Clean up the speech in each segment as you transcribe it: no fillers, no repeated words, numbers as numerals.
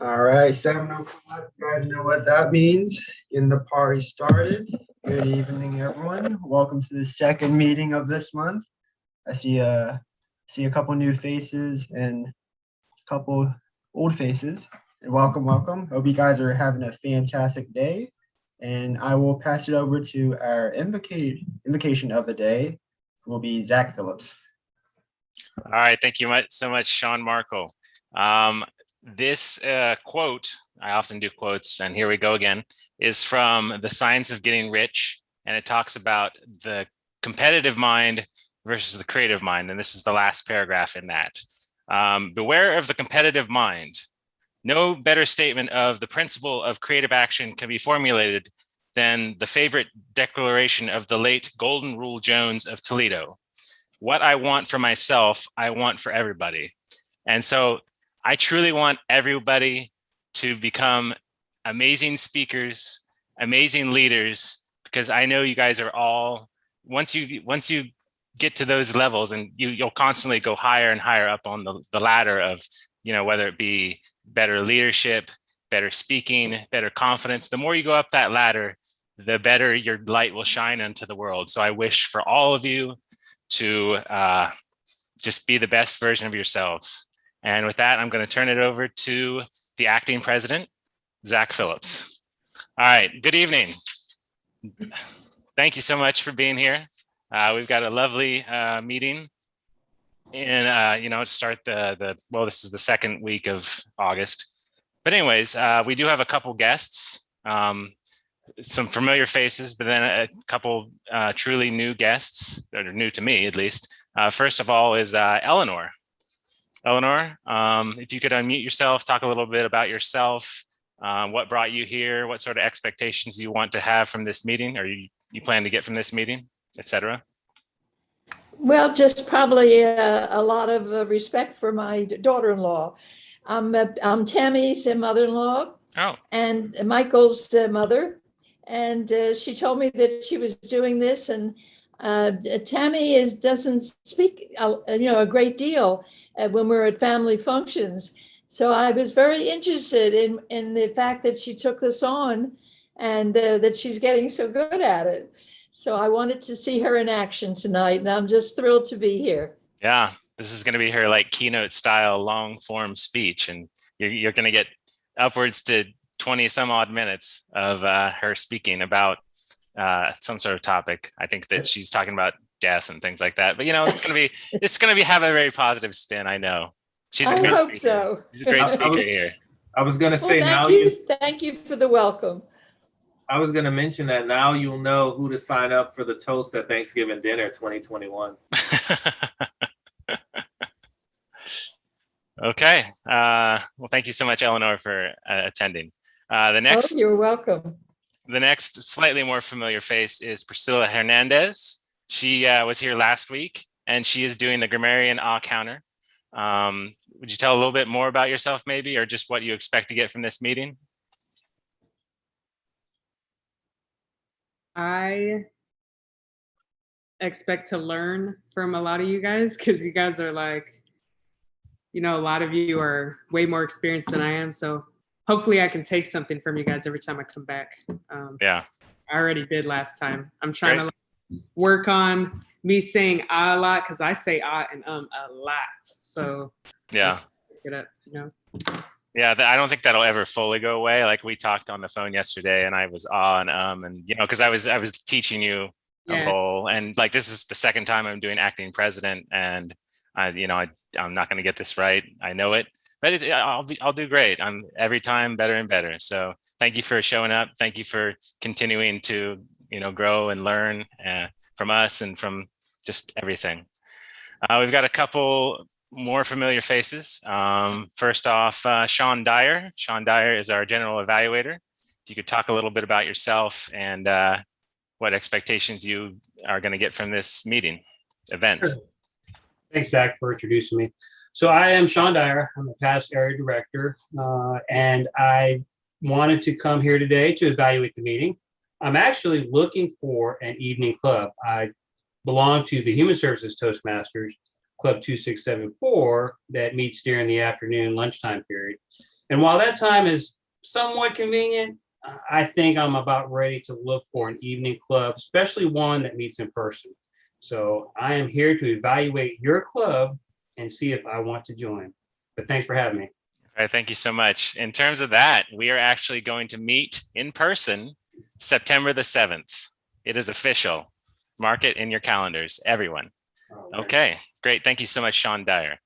All right, 7 o'clock. You guys know what that means. Getting the party started. Good evening, everyone. Welcome to the second meeting of this month. I see a couple new faces and a couple old faces. And welcome, welcome. Hope you guys are having a fantastic day. And I will pass it over to our invocation of the day. Will be Zach Phillips. All right, thank you so much, Sean Markle. This quote, I often do quotes, and here we go again, is from The Science of Getting Rich, and it talks about the competitive mind versus the creative mind, and this is the last paragraph in that. Beware of the competitive mind. No better statement of the principle of creative action can be formulated than the favorite declaration of the late Golden Rule Jones of Toledo. What I want for myself, I want for everybody. And so I truly want everybody to become amazing speakers, amazing leaders, because I know you guys are all, once you get to those levels, and you'll constantly go higher and higher up on the ladder of, whether it be better leadership, better speaking, better confidence. The more you go up that ladder, the better your light will shine into the world. So I wish for all of you to just be the best version of yourselves. And with that, I'm going to turn it over to the acting president, Zach Phillips. All right, good evening. Thank you so much for being here. We've got a lovely meeting. And, to start this is the second week of August. But anyways, we do have a couple guests, some familiar faces, but then a couple truly new guests that are new to me, at least. First of all is Eleanor. Eleanor, if you could unmute yourself, talk a little bit about yourself, what brought you here, what sort of expectations you want to have from this meeting, or you plan to get from this meeting, etc. Well, just probably a lot of respect for my daughter-in-law. I'm Tammy's mother-in-law, and Michael's mother, and she told me that she was doing this, and Tammy doesn't speak a great deal when we're at family functions. So I was very interested in the fact that she took this on and that she's getting so good at it. So I wanted to see her in action tonight, and I'm just thrilled to be here. Yeah, this is going to be her keynote style long form speech, and you're going to get upwards to 20 some odd minutes of her speaking about some sort of topic. I think that she's talking about death and things like that. But it's going to be have a very positive spin. I know she's a great speaker. So. She's a great speaker here. I was going to say thank you for the welcome. I was going to mention that now you'll know who to sign up for the toast at Thanksgiving dinner 2021. Okay. Well, thank you so much, Eleanor, for attending. You're welcome. The next slightly more familiar face is Priscilla Hernandez. She was here last week, and she is doing the grammarian counter. Would you tell a little bit more about yourself, maybe, or just what you expect to get from this meeting? I expect to learn from a lot of you guys, because you guys are a lot of you are way more experienced than I am. So hopefully I can take something from you guys every time I come back. Yeah. I already did last time. I'm trying to work on me saying a lot, because I say and a lot. So yeah. Yeah, I don't think that'll ever fully go away. Like we talked on the phone yesterday, and I was and because I was teaching you a role, and this is the second time I'm doing acting president, and I'm not going to get this right. I know it, but I'll do great. I'm every time better and better. So thank you for showing up. Thank you for continuing to grow and learn from us and from just everything. We've got a couple more familiar faces. First off, Sean Dyer. Sean Dyer is our general evaluator. If you could talk a little bit about yourself and what expectations you are going to get from this event. Sure. Thanks, Zach, for introducing me. So I am Sean Dyer. I'm a past area director, and I wanted to come here today to evaluate the meeting. I'm actually looking for an evening club. I belong to the Human Services Toastmasters, Club 2674, that meets during the afternoon lunchtime period. And while that time is somewhat convenient, I think I'm about ready to look for an evening club, especially one that meets in person. So I am here to evaluate your club and see if I want to join. But thanks for having me. All right, thank you so much. In terms of that, we are actually going to meet in person September the 7th. It is official. Mark it in your calendars, everyone. Okay, great. Thank you so much, Sean Dyer.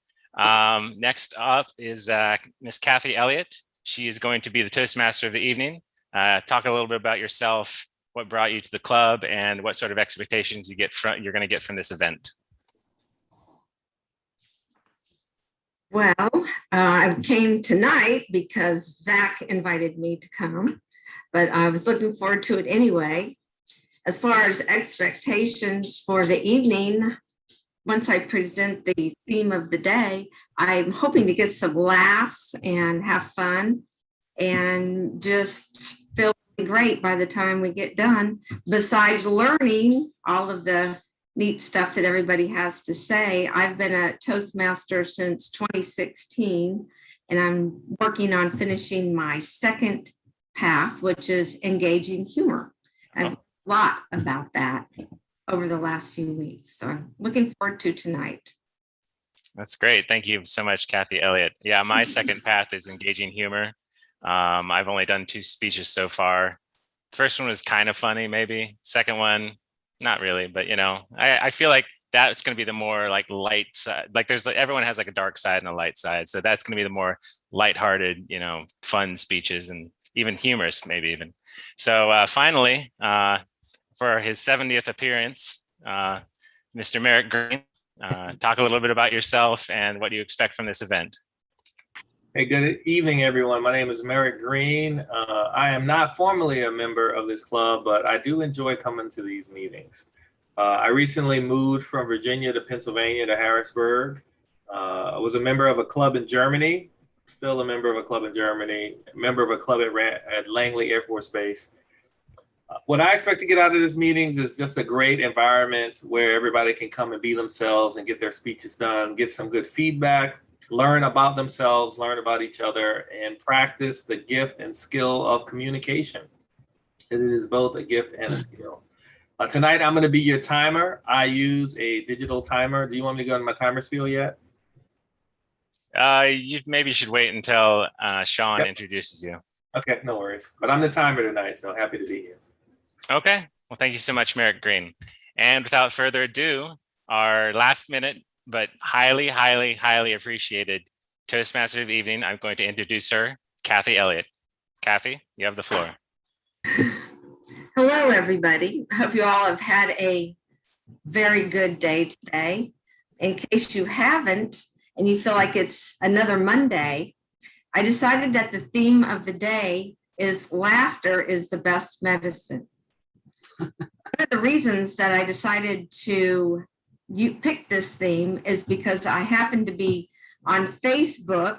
Next up is Miss Kathy Elliott. She is going to be the Toastmaster of the evening. Talk a little bit about yourself, what brought you to the club, and what sort of expectations you're going to get from this event. Well, I came tonight because Zach invited me to come, but I was looking forward to it anyway. As far as expectations for the evening, once I present the theme of the day, I'm hoping to get some laughs and have fun and just feel great by the time we get done, besides learning all of the neat stuff that everybody has to say. I've been a Toastmaster since 2016, and I'm working on finishing my second path, which is engaging humor. I've a lot about that over the last few weeks. So I'm looking forward to tonight. That's great. Thank you so much, Kathy Elliott. Yeah, my second path is engaging humor. I've only done 2 speeches so far. First one was kind of funny, maybe. Second one, not really, but I feel like that's going to be the more like light side. Like everyone has like a dark side and a light side. So that's going to be the more lighthearted, fun speeches and even humorous, maybe even. So finally, for his 70th appearance, Mr. Merrick Green, talk a little bit about yourself and what you expect from this event. Hey, good evening, everyone. My name is Merrick Green. I am not formally a member of this club, but I do enjoy coming to these meetings. I recently moved from Virginia to Pennsylvania to Harrisburg. I was a member of a club in Germany, still a member of a club in Germany, a member of a club at Langley Air Force Base. What I expect to get out of these meetings is just a great environment where everybody can come and be themselves and get their speeches done, get some good feedback, learn about themselves, learn about each other, and practice the gift and skill of communication. It is both a gift and a skill. Tonight, I'm going to be your timer. I use a digital timer. Do you want me to go into my timer spiel yet? You maybe should wait until Sean introduces you. Okay, no worries. But I'm the timer tonight, so happy to be here. Okay. Well, thank you so much, Merrick Green. And without further ado, our last minute, but highly, highly, highly appreciated Toastmaster of the evening, I'm going to introduce her, Kathy Elliott. Kathy, you have the floor. Hello, everybody. I hope you all have had a very good day today. In case you haven't, and you feel like it's another Monday, I decided that the theme of the day is laughter is the best medicine. One of the reasons that I decided to pick this theme is because I happen to be on Facebook.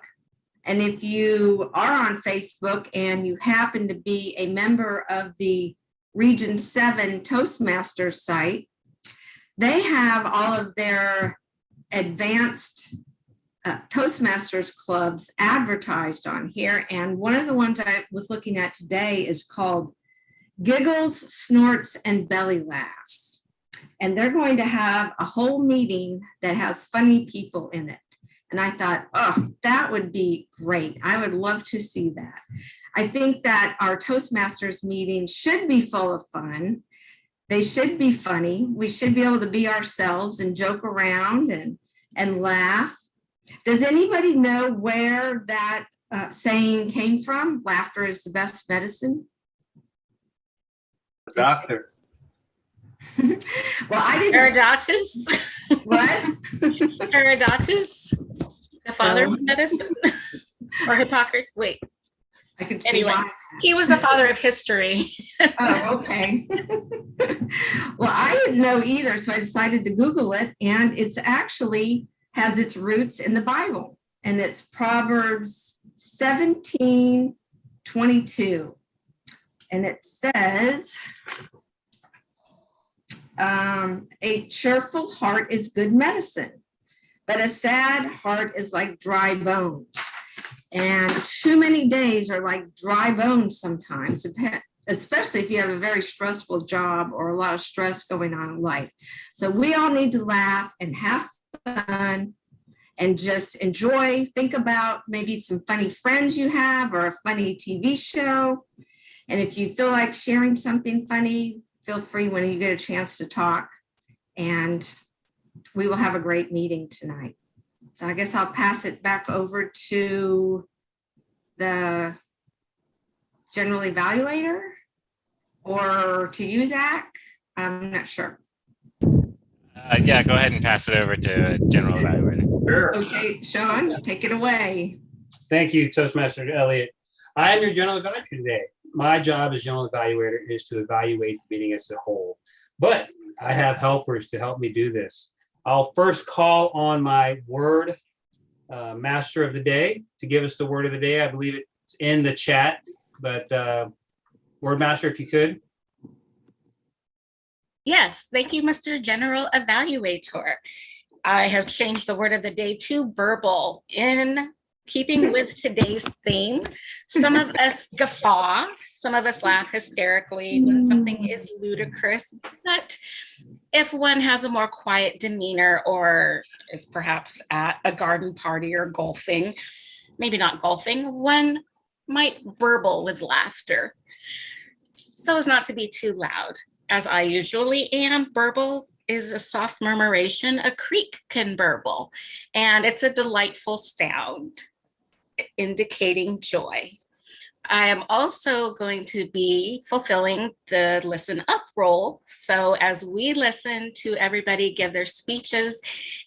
And if you are on Facebook and you happen to be a member of the Region 7 Toastmasters site, they have all of their advanced Toastmasters clubs advertised on here. And one of the ones I was looking at today is called Giggles, Snorts, and Belly Laughs. And they're going to have a whole meeting that has funny people in it. And I thought, oh, that would be great. I would love to see that. I think that our Toastmasters meetings should be full of fun. They should be funny. We should be able to be ourselves and joke around and laugh. Does anybody know where that saying came from? Laughter is the best medicine. The doctor. Well, I didn't. Herodotus. What? Herodotus, the father of medicine, or Hippocrates. Wait. I could see Anyway, why. he was the father of history. Oh, okay. Well, I didn't know either, so I decided to Google it, and it's actually has its roots in the Bible, and it's Proverbs 17:22, and it says, a cheerful heart is good medicine, but a sad heart is like dry bones. And too many days are like dry bones sometimes, especially if you have a very stressful job or a lot of stress going on in life. So we all need to laugh and have fun and just enjoy. Think about maybe some funny friends you have or a funny TV show. And if you feel like sharing something funny, feel free when you get a chance to talk. And we will have a great meeting tonight. So I guess I'll pass it back over to the general evaluator or to you, Zach. I'm not sure. Yeah, go ahead and pass it over to general evaluator. Sure. Okay, Sean, take it away. Thank you, Toastmaster Elliott. I am your general evaluator today. My job as general evaluator is to evaluate the meeting as a whole, but I have helpers to help me do this. I'll first call on my word master of the day to give us the word of the day. I believe it's in the chat, but word master, if you could. Yes, thank you, Mr. General Evaluator. I have changed the word of the day to burble in keeping with today's theme. Some of us guffaw, some of us laugh hysterically when something is ludicrous, but if one has a more quiet demeanor or is perhaps at a garden party or golfing, maybe not golfing, one might burble with laughter so as not to be too loud. As I usually am, burble is a soft murmuration. A creek can burble, and it's a delightful sound indicating joy. I am also going to be fulfilling the listen up role. So as we listen to everybody give their speeches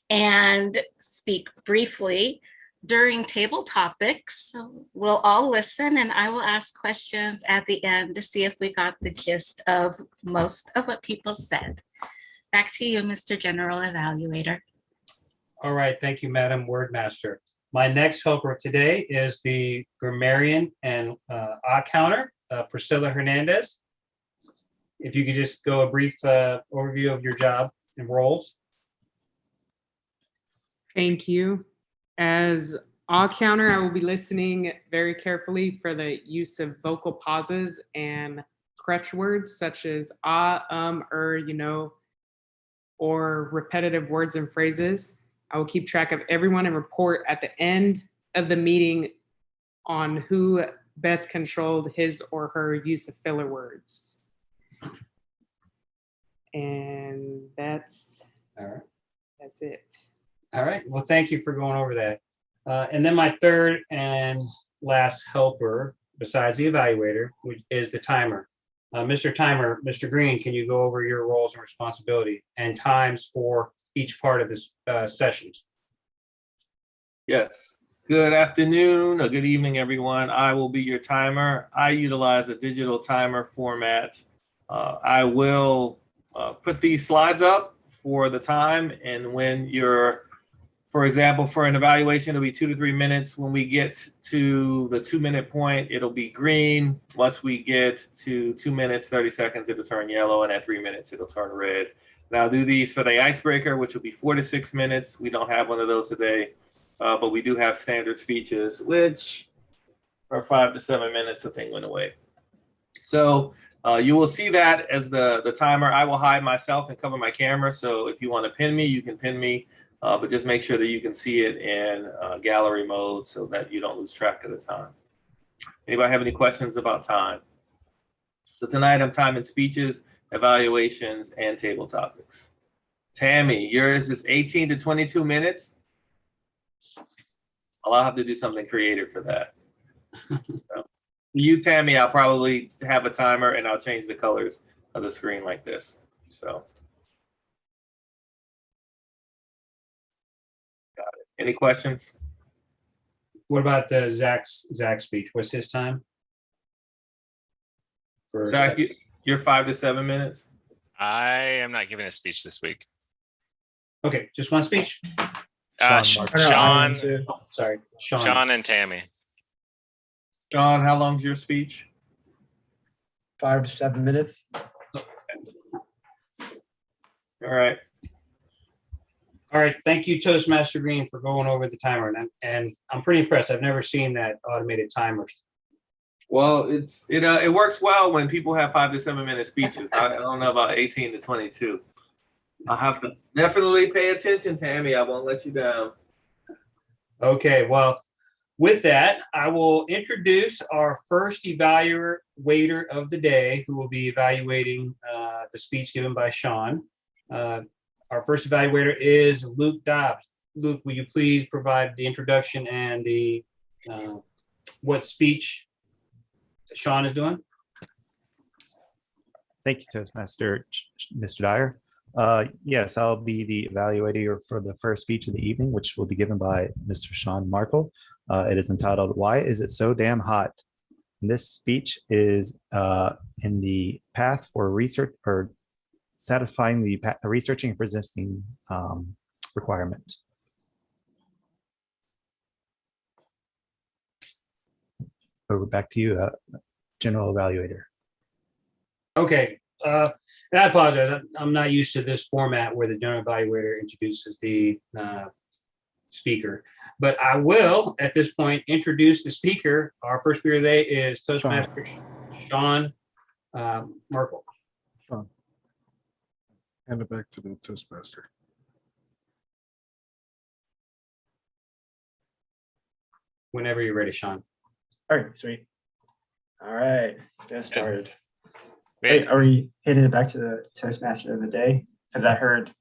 and speak briefly during table topics, we'll all listen and I will ask questions at the end to see if we got the gist of most of what people said. Back to you, Mr. General Evaluator. All right, thank you, Madam Wordmaster. My next helper of today is the grammarian and odd counter, Priscilla Hernandez. If you could just go a brief overview of your job and roles. Thank you. As odd counter, I will be listening very carefully for the use of vocal pauses and crutch words such as you know, or repetitive words and phrases. I will keep track of everyone and report at the end of the meeting on who best controlled his or her use of filler words. And that's All right. That's it. All right. Well, thank you for going over that. And then my third and last helper, besides the evaluator, which is the timer. Mr. Timer, Mr. Green, can you go over your roles and responsibility and times for each part of this session? Yes. Good afternoon or good evening, everyone. I will be your timer. I utilize a digital timer format. I will put these slides up for the time, and when you're, for example, for an evaluation, it'll be 2 to 3 minutes. When we get to the 2-minute point, it'll be green. Once we get to 2 minutes, 30 seconds, it'll turn yellow, and at 3 minutes, it'll turn red. And I'll do these for the icebreaker, which will be 4 to 6 minutes. We don't have one of those today, but we do have standard speeches, which are 5 to 7 minutes. The thing went away. So you will see that as the timer. I will hide myself and cover my camera. So if you want to pin me, you can pin me, but just make sure that you can see it in gallery mode so that you don't lose track of the time. Anybody have any questions about time? So tonight I'm timing speeches, evaluations, and table topics. Tammy, yours is 18 to 22 minutes. I'll have to do something creative for that. So, you, Tammy, I'll probably have a timer and I'll change the colors of the screen like this. So, got it. Any questions? What about Zach's speech? What's his time? For Zach, you're 5 to 7 minutes. I am not giving a speech this week. Okay, just one speech. Sean, Sorry, Sean and Tammy. John, how long's your speech? 5 to 7 minutes. All right. All right, thank you, Toastmaster Green, for going over the timer, and I'm pretty impressed. I've never seen that automated timer. Well, it works well when people have 5 to 7 minute speeches. I don't know about 18 to 22. I'll have to definitely pay attention, Tammy. I won't let you down. Okay, well, with that, I will introduce our first evaluator of the day, who will be evaluating the speech given by Sean. Our first evaluator is Luke Dobbs. Luke, will you please provide the introduction and the what speech Sean is doing? Thank you, Toastmaster Mr. Dyer. Yes, I'll be the evaluator for the first speech of the evening, which will be given by Mr. Sean Markle. It is entitled, "Why Is It So Damn Hot?" And this speech is in the path for research or satisfying the researching and presenting requirement. Over back to you, General Evaluator. Okay, and I apologize. I'm not used to this format where the general evaluator introduces the speaker, but I will at this point introduce the speaker. Our first speaker today is Toastmaster Sean Markle. Sean, hand it back to the Toastmaster. Whenever you're ready, Sean. All right, sweet. All right, let's get started. Great. Hey, are we hitting it back to the Toastmaster of the day? Because I heard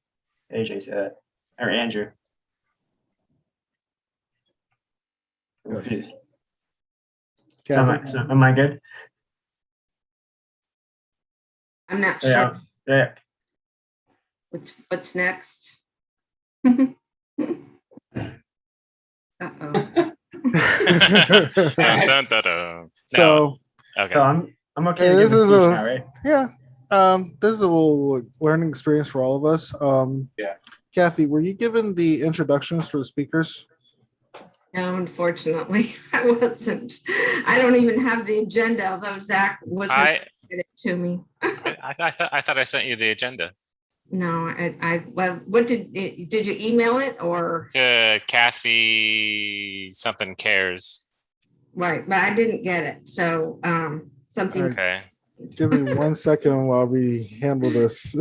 AJ say that, or Andrew. I'm Yes. confused. Kathy? So am I good? I'm not sure Yeah. Yeah. what's next. Uh-oh. Dun, dun, dun, dun. So, No. Okay. So I'm okay to this give a is speech a- now, right? yeah, this is a little learning experience for all of us. Yeah. Kathy, were you given the introductions for the speakers? No, unfortunately, I wasn't. I don't even have the agenda, although Zach was going I to get it to me. thought I sent you the agenda. No, well, what did you email it or? Kathy something cares. Right, but I didn't get it. So something. Alright. Okay. Give me 1 second while we handle this.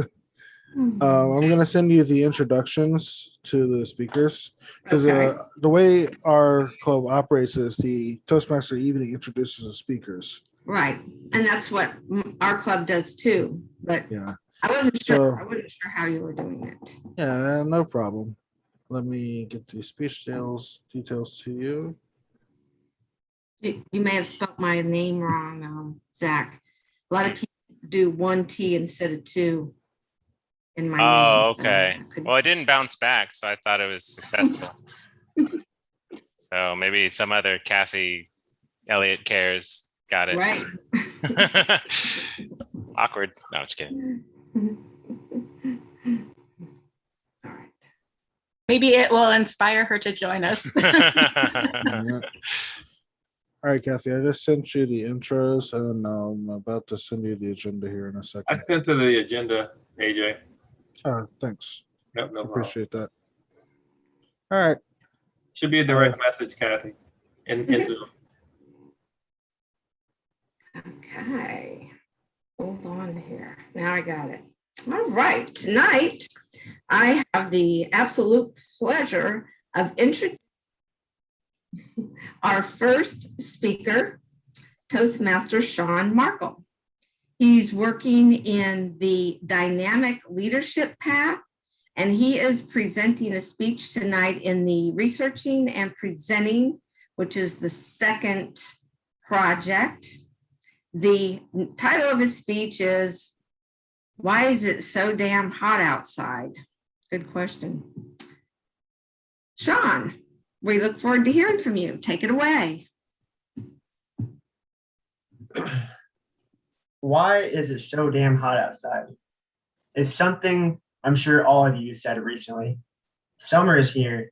I'm going to send you the introductions to the speakers because Okay. the way our club operates is the Toastmaster evening introduces the speakers. Right, and that's what our club does too. But Yeah. I wasn't sure. So- I wasn't sure how you were doing it. Yeah, no problem. Let me get the speech details to you. You may have spelled my name wrong, Zach. A lot of people do 1 T instead of 2 in my name. Oh, so okay. I couldn't- Well, it didn't bounce back, so I thought it was successful. So maybe some other Kathy Elliott cares. Got it. Right. Awkward. No, I'm just kidding. All right. Maybe it will inspire her to join us. All right, Kathy, I just sent you the intros and I'm about to send you the agenda here in a I second. sent to the agenda, AJ. Thanks. Nope, no problem. Appreciate that. All right. Should be a direct message, Kathy, in Zoom. Okay. Hold on here. Now I got it. All right. Tonight, I have the absolute pleasure of introducing our first speaker, Toastmaster Sean Markle. He's working in the dynamic leadership path, and he is presenting a speech tonight in the researching and presenting, which is the second project. The title of his speech is, "Why is it so damn hot outside?" Good question. Sean, we look forward to hearing from you. Take it away. Why is it so damn hot outside? It's something I'm sure all of you said recently. Summer is here,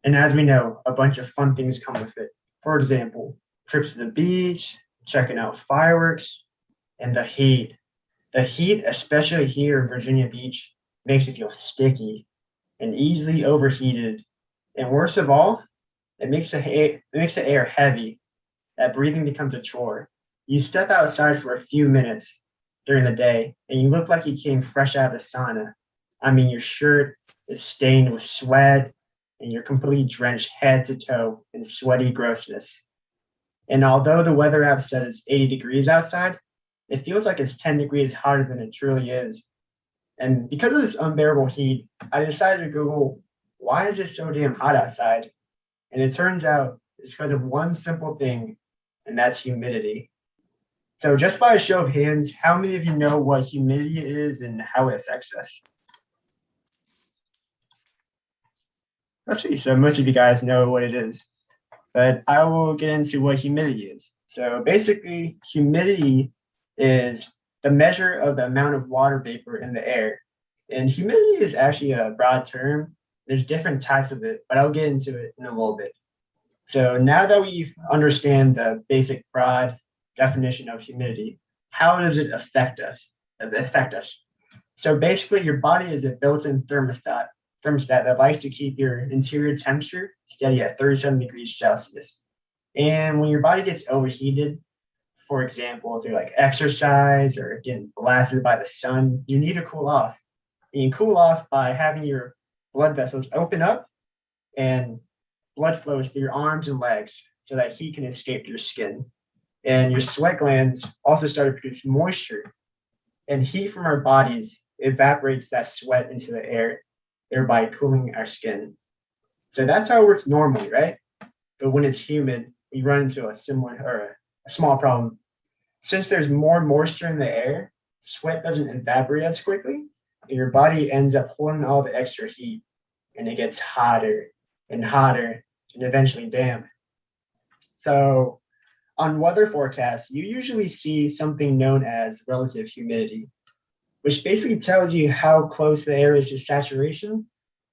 and as we know, a bunch of fun things come with it. For example, trips to the beach, checking out fireworks, and the heat. The heat, especially here in Virginia Beach, makes you feel sticky. and easily overheated. And worst of all, it makes the air heavy. That breathing becomes a chore. You step outside for a few minutes during the day, and you look like you came fresh out of the sauna. I mean, your shirt is stained with sweat, and you're completely drenched head to toe in sweaty grossness. And although the weather app says it's 80 degrees outside, it feels like it's 10 degrees hotter than it truly is. And because of this unbearable heat, I decided to Google, why is it so damn hot outside? And it turns out it's because of one simple thing, and that's humidity. So just by a show of hands, how many of you know what humidity is and how it affects us? Let's see, so most of you guys know what it is, but I will get into what humidity is. So basically, humidity is the measure of the amount of water vapor in the air. And humidity is actually a broad term. There's different types of it, but I'll get into it in a little bit. So now that we understand the basic broad definition of humidity, how does it affect us? So basically, your body is a built-in thermostat that likes to keep your interior temperature steady at 37 degrees Celsius. And when your body gets overheated, for example, through like exercise or getting blasted by the sun, you need to cool off. And you cool off by having your blood vessels open up and blood flows through your arms and legs so that heat can escape your skin. And your sweat glands also start to produce moisture. And heat from our bodies evaporates that sweat into the air, thereby cooling our skin. So that's how it works normally, right? But when it's humid, we run into a small problem. Since there's more moisture in the air, sweat doesn't evaporate as quickly, and your body ends up holding all the extra heat, and it gets hotter and hotter and eventually damp. So on weather forecasts, you usually see something known as relative humidity, which basically tells you how close the air is to saturation.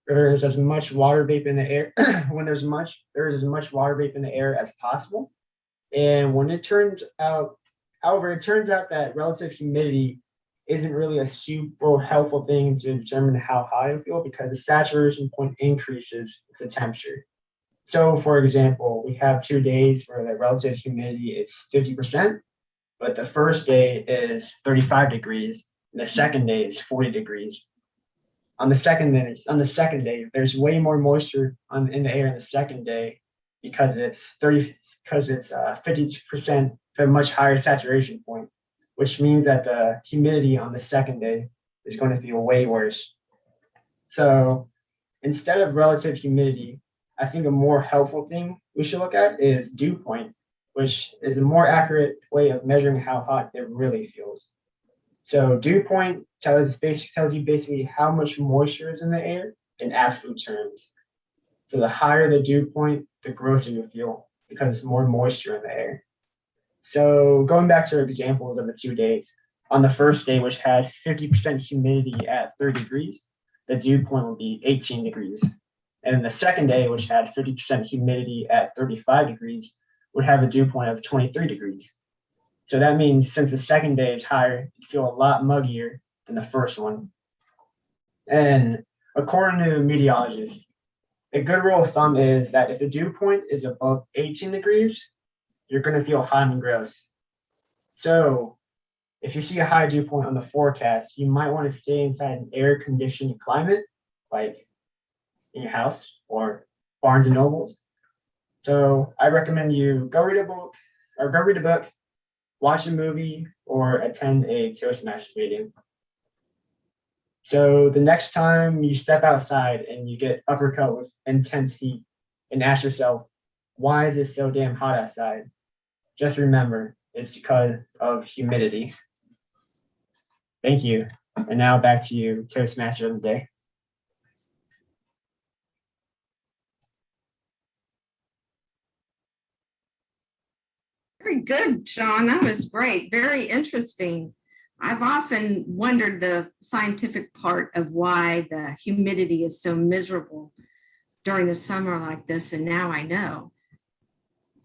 There is as much water vapor in the air there is as much water vapor in the air as possible. And when it turns out that relative humidity isn't really a super helpful thing to determine how hot I feel, because the saturation point increases with the temperature. So for example, we have 2 days where the relative humidity is 50%, but the first day is 35 degrees and the second day is 40 degrees. On the second day, there's way more moisture in the air in the second day because it's 50% to a much higher saturation point, which means that the humidity on the second day is going to feel way worse. So instead of relative humidity, I think a more helpful thing we should look at is dew point, which is a more accurate way of measuring how hot it really feels. So dew point tells you basically how much moisture is in the air in absolute terms. So the higher the dew point, the grosser you feel because there's more moisture in the air. So going back to our examples of the 2 days, on the first day, which had 50% humidity at 30 degrees, the dew point would be 18 degrees. And the second day, which had 50% humidity at 35 degrees, would have a dew point of 23 degrees. So that means since the second day is higher, you feel a lot muggier than the first one. And according to meteorologists, a good rule of thumb is that if the dew point is above 18 degrees, you're going to feel hot and gross. So if you see a high dew point on the forecast, you might want to stay inside an air-conditioned climate, like in your house or Barnes and Nobles. So I recommend you go read a book, watch a movie, or attend a Toastmaster meeting. So the next time you step outside and you get uppercut with intense heat and ask yourself, why is it so damn hot outside? Just remember, it's because of humidity. Thank you. And now back to you, Toastmaster of the day. Very good, Sean. That was great. Very interesting. I've often wondered the scientific part of why the humidity is so miserable during the summer like this, and now I know.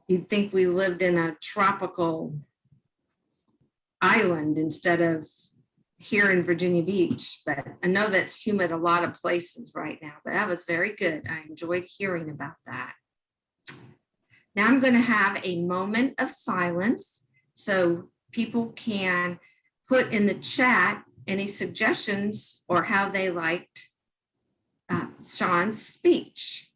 You'd think we lived in a tropical island instead of here in Virginia Beach, but I know that's humid a lot of places right now, but that was very good. I enjoyed hearing about that. Now I'm going to have a moment of silence so people can put in the chat any suggestions or how they liked Sean's speech.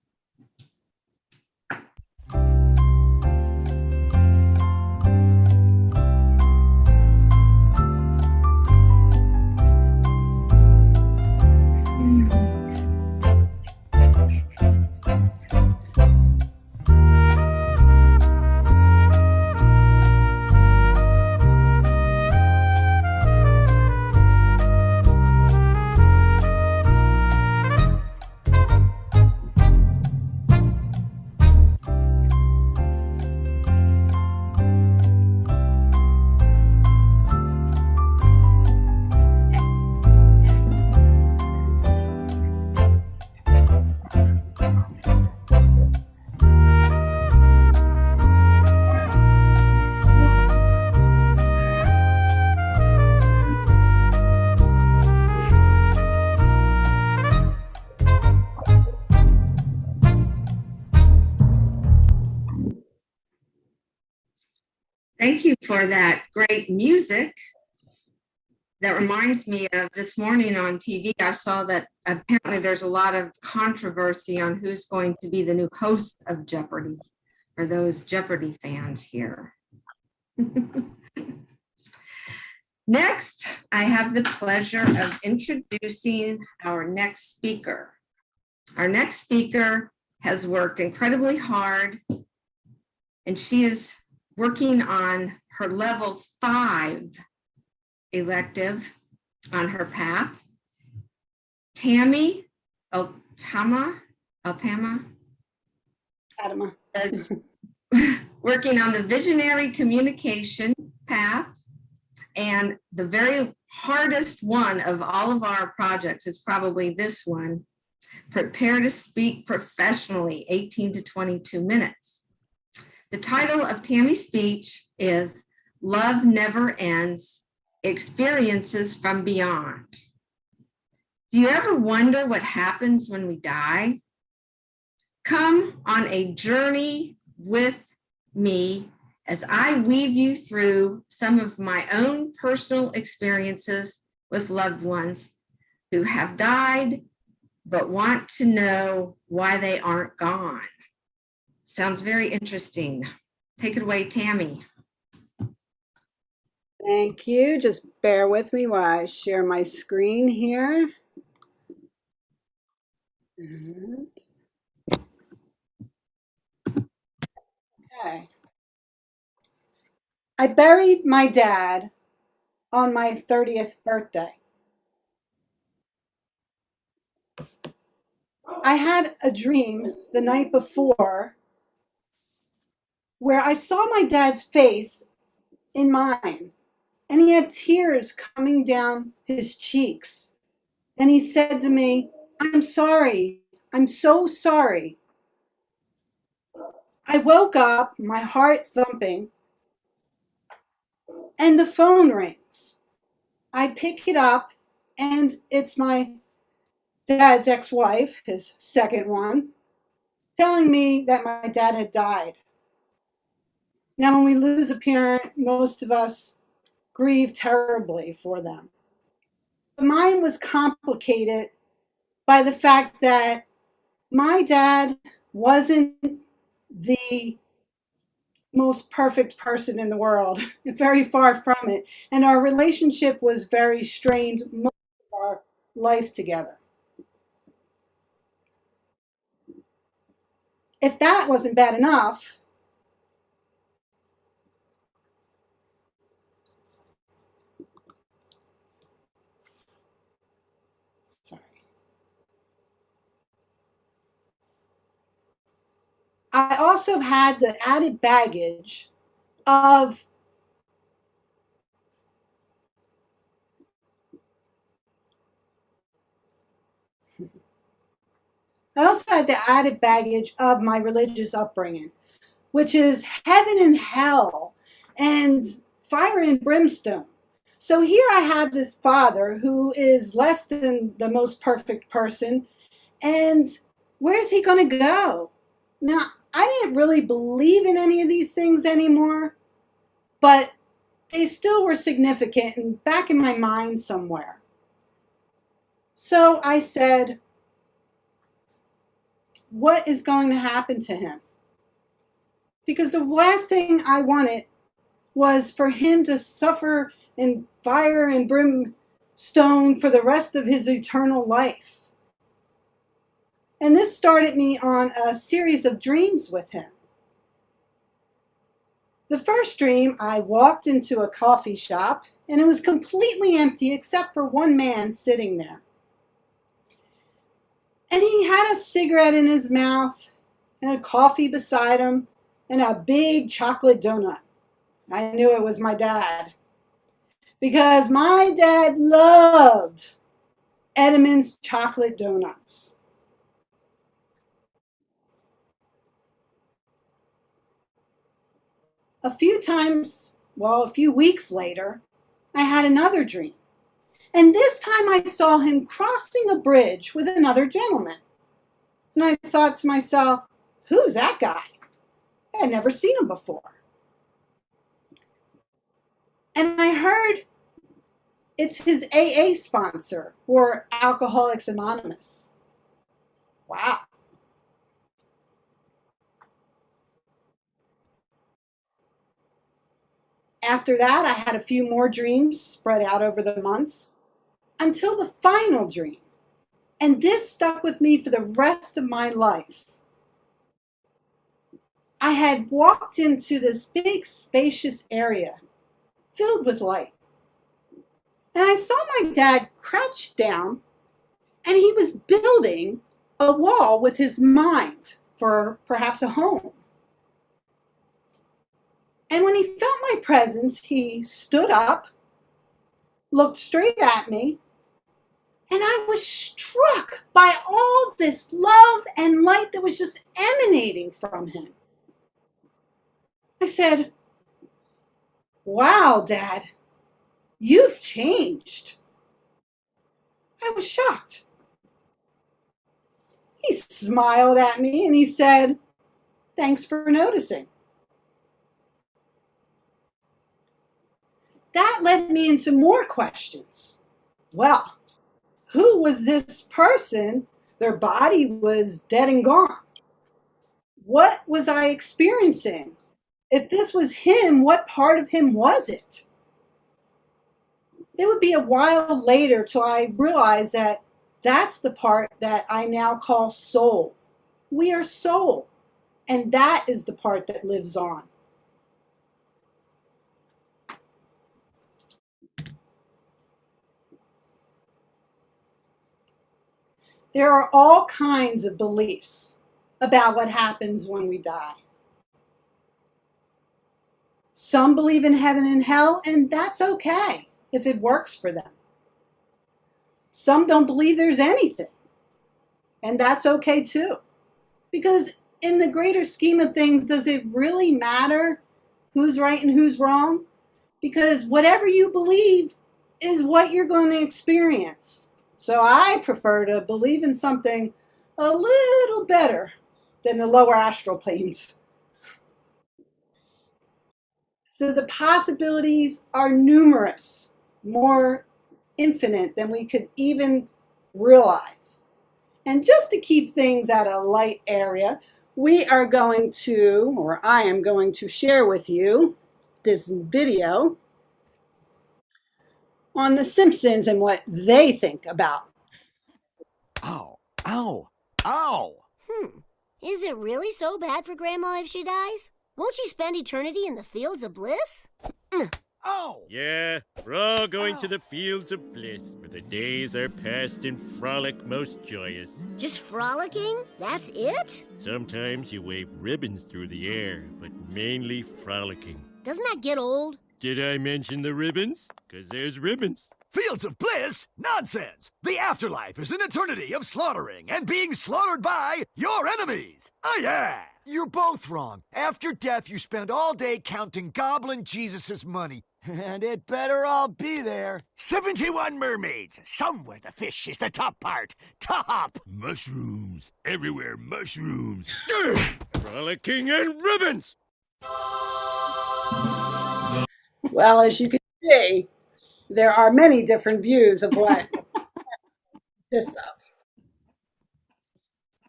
Thank you for that great music. That reminds me of this morning on TV, I saw that apparently there's a lot of controversy on who's going to be the new host of Jeopardy for those Jeopardy fans here. Next, I have the pleasure of introducing our next speaker. Our next speaker has worked incredibly hard, and she is working on her level 5 elective on her path. Tammy Altama is working on the visionary communication path, and the very hardest one of all of our projects is probably this one: prepare to speak professionally, 18 to 22 minutes. The title of Tammy's speech is Love Never Ends, Experiences from Beyond. Do you ever wonder what happens when we die? Come on a journey with me as I weave you through some of my own personal experiences with loved ones who have died but want to know why they aren't gone. Sounds very interesting. Take it away, Tammy. Thank you. Just bear with me while I share my screen here. Okay. I buried my dad on my 30th birthday. I had a dream the night before where I saw my dad's face in mine, and he had tears coming down his cheeks. And he said to me, "I'm sorry. I'm so sorry." I woke up, my heart thumping, and the phone rings. I pick it up, and it's my dad's ex-wife, his second one, telling me that my dad had died. Now, when we lose a parent, most of us grieve terribly for them. But mine was complicated by the fact that my dad wasn't the most perfect person in the world, very far from it. And our relationship was very strained most of our life together. If that wasn't bad enough, I also had the added baggage of my religious upbringing, which is heaven and hell and fire and brimstone. So here I have this father who is less than the most perfect person, and where's he going to go? Now, I didn't really believe in any of these things anymore, but they still were significant and back in my mind somewhere. So I said, what is going to happen to him? Because the last thing I wanted was for him to suffer in fire and brimstone for the rest of his eternal life. And this started me on a series of dreams with him. The first dream, I walked into a coffee shop and it was completely empty except for one man sitting there. And he had a cigarette in his mouth and a coffee beside him and a big chocolate donut. I knew it was my dad because my dad loved Edmund's chocolate donuts. A few weeks later, I had another dream. And this time I saw him crossing a bridge with another gentleman. And I thought to myself, who's that guy? I had never seen him before. And I heard it's his AA sponsor, or Alcoholics Anonymous. Wow. After that, I had a few more dreams spread out over the months until the final dream. And this stuck with me for the rest of my life. I had walked into this big, spacious area filled with light. And I saw my dad crouched down, and he was building a wall with his mind for perhaps a home. And when he felt my presence, he stood up, looked straight at me, and I was struck by all this love and light that was just emanating from him. I said, "Wow, Dad, you've changed." I was shocked. He smiled at me and he said, "Thanks for noticing." That led me into more questions. Well, who was this person? Their body was dead and gone. What was I experiencing? If this was him, what part of him was it? It would be a while later till I realized that that's the part that I now call soul. We are soul, and that is the part that lives on. There are all kinds of beliefs about what happens when we die. Some believe in heaven and hell, and that's okay if it works for them. Some don't believe there's anything, and that's okay too. Because in the greater scheme of things, does it really matter who's right and who's wrong? Because whatever you believe is what you're going to experience. So I prefer to believe in something a little better than the lower astral planes. So the possibilities are numerous, more infinite than we could even realize. And just to keep things at a light area, we are going to, or I am going to share with you this video on The Simpsons and what they think about. Ow, ow, ow. Is it really so bad for Grandma if she dies? Won't she spend eternity in the fields of bliss? Ow! Yeah, we're all going to the fields of bliss, where the days are passed in frolic most joyous. Just frolicking? That's it? Sometimes you wave ribbons through the air, but mainly frolicking. Doesn't that get old? Did I mention the ribbons? 'Cause there's ribbons. Fields of bliss? Nonsense! The afterlife is an eternity of slaughtering and being slaughtered by your enemies. Oh yeah! You're both wrong. After death, you spend all day counting Goblin Jesus's money. And it better all be there. 71 mermaids. Somewhere the fish is the top part. Top! Mushrooms. Everywhere, mushrooms. Frolicking and ribbons. Well, as you can see, there are many different views of what this of.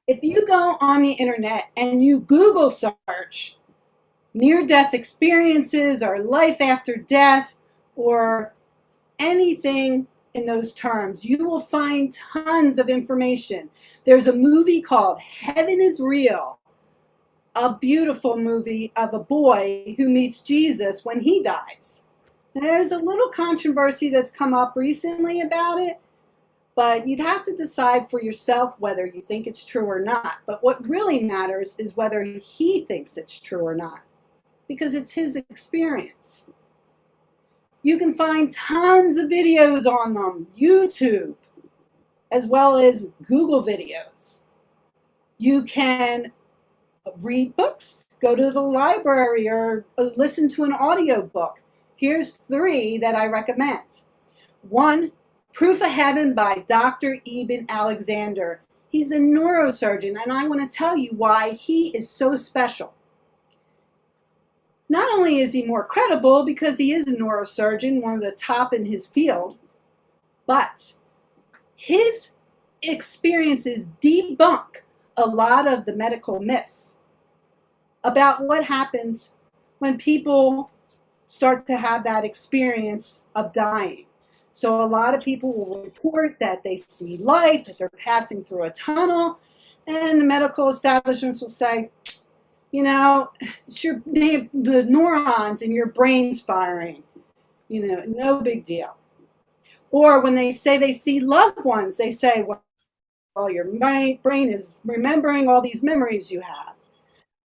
If you go on the internet and you Google search near-death experiences or life after death or anything in those terms, you will find tons of information. There's a movie called Heaven is Real, a beautiful movie of a boy who meets Jesus when he dies. There's a little controversy that's come up recently about it, but you'd have to decide for yourself whether you think it's true or not. But what really matters is whether he thinks it's true or not, because it's his experience. You can find tons of videos on them, YouTube, as well as Google videos. You can read books, go to the library, or listen to an audiobook. Here's 3 that I recommend. 1, Proof of Heaven by Dr. Eben Alexander. He's a neurosurgeon, and I want to tell you why he is so special. Not only is he more credible because he is a neurosurgeon, one of the top in his field, but his experiences debunk a lot of the medical myths about what happens when people start to have that experience of dying. So a lot of people will report that they see light, that they're passing through a tunnel, and the medical establishments will say, you know, it's the neurons in your brain's firing, you know, no big deal. Or when they say they see loved ones, they say, well, your brain is remembering all these memories you have.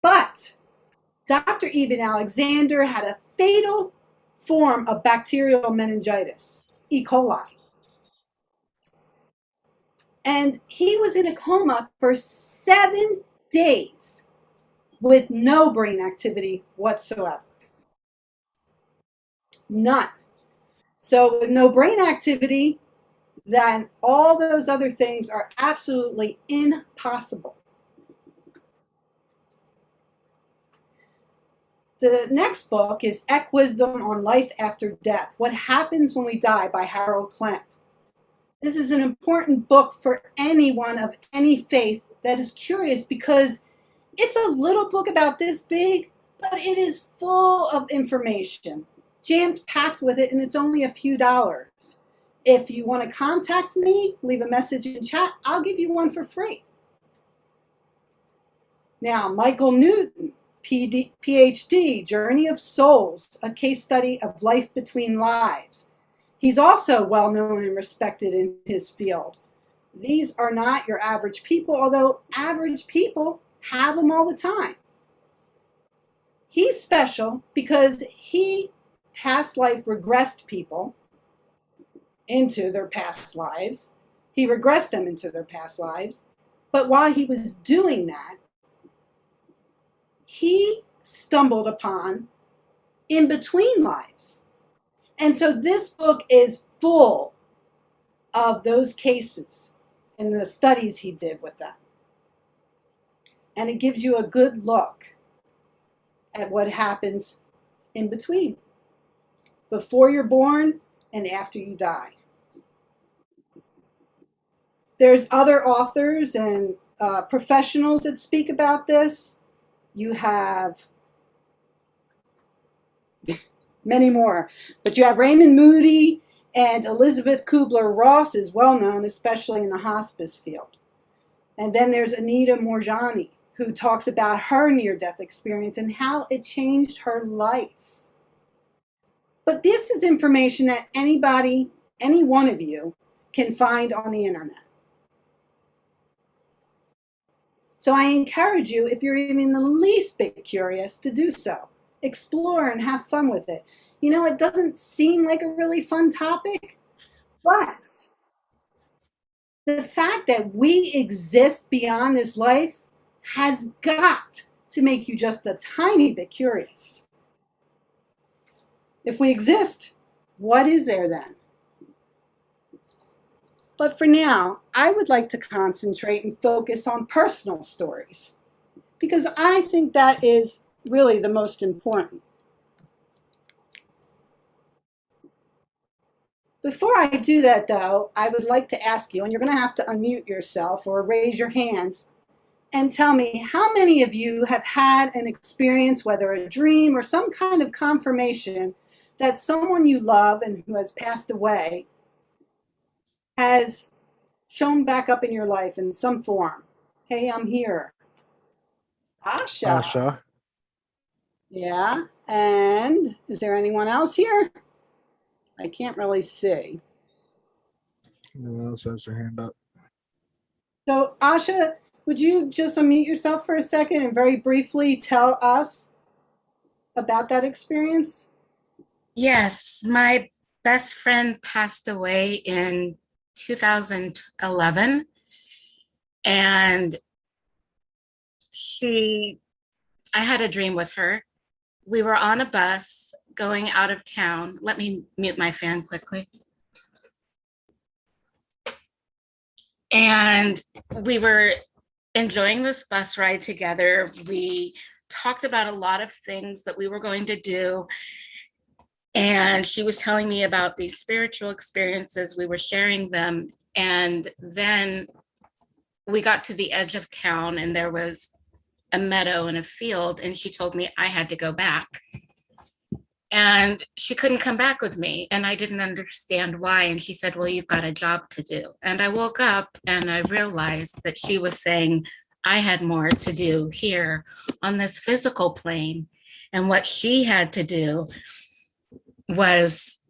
But Dr. Eben Alexander had a fatal form of bacterial meningitis, E. coli. And he was in a coma for 7 days with no brain activity whatsoever. None. So with no brain activity, then all those other things are absolutely impossible. The next book is Wisdom on Life After Death, What Happens When We Die by Harold Klemp. This is an important book for anyone of any faith that is curious because it's a little book about this big, but it is full of information, jam-packed with it, and it's only a few dollars. If you want to contact me, leave a message in chat, I'll give you one for free. Now, Michael Newton, PhD, Journey of Souls, a case study of life between lives. He's also well known and respected in his field. These are not your average people, although average people have them all the time. He's special because he past life regressed people into their past lives. He regressed them into their past lives. But while he was doing that, he stumbled upon in between lives. And so this book is full of those cases and the studies he did with them. And it gives you a good look at what happens in between, before you're born and after you die. There's other authors and professionals that speak about this. You have many more, but you have Raymond Moody and Elizabeth Kubler-Ross is well known, especially in the hospice field. And then there's Anita Moorjani, who talks about her near-death experience and how it changed her life. But this is information that anybody, any one of you, can find on the internet. So I encourage you, if you're even the least bit curious, to do so. Explore and have fun with it. You know, it doesn't seem like a really fun topic, but the fact that we exist beyond this life has got to make you just a tiny bit curious. If we exist, what is there then? But for now, I would like to concentrate and focus on personal stories, because I think that is really the most important. Before I do that, though, I would like to ask you, and you're going to have to unmute yourself or raise your hands, and tell me how many of you have had an experience, whether a dream or some kind of confirmation, that someone you love and who has passed away has shown back up in your life in some form. Hey, I'm here. Asha. Asha. Yeah. And is there anyone else here? I can't really see. No one else has their hand up. So, Asha, would you just unmute yourself for a second and very briefly tell us about that experience? Yes, my best friend passed away in 2011, and I had a dream with her. We were on a bus going out of town. Let me mute my fan quickly. And we were enjoying this bus ride together. We talked about a lot of things that we were going to do. And she was telling me about these spiritual experiences. We were sharing them. And then we got to the edge of town and there was a meadow and a field. And she told me I had to go back. And she couldn't come back with me. And I didn't understand why. And she said, well, you've got a job to do. And I woke up and I realized that she was saying I had more to do here on this physical plane. And what she had to do was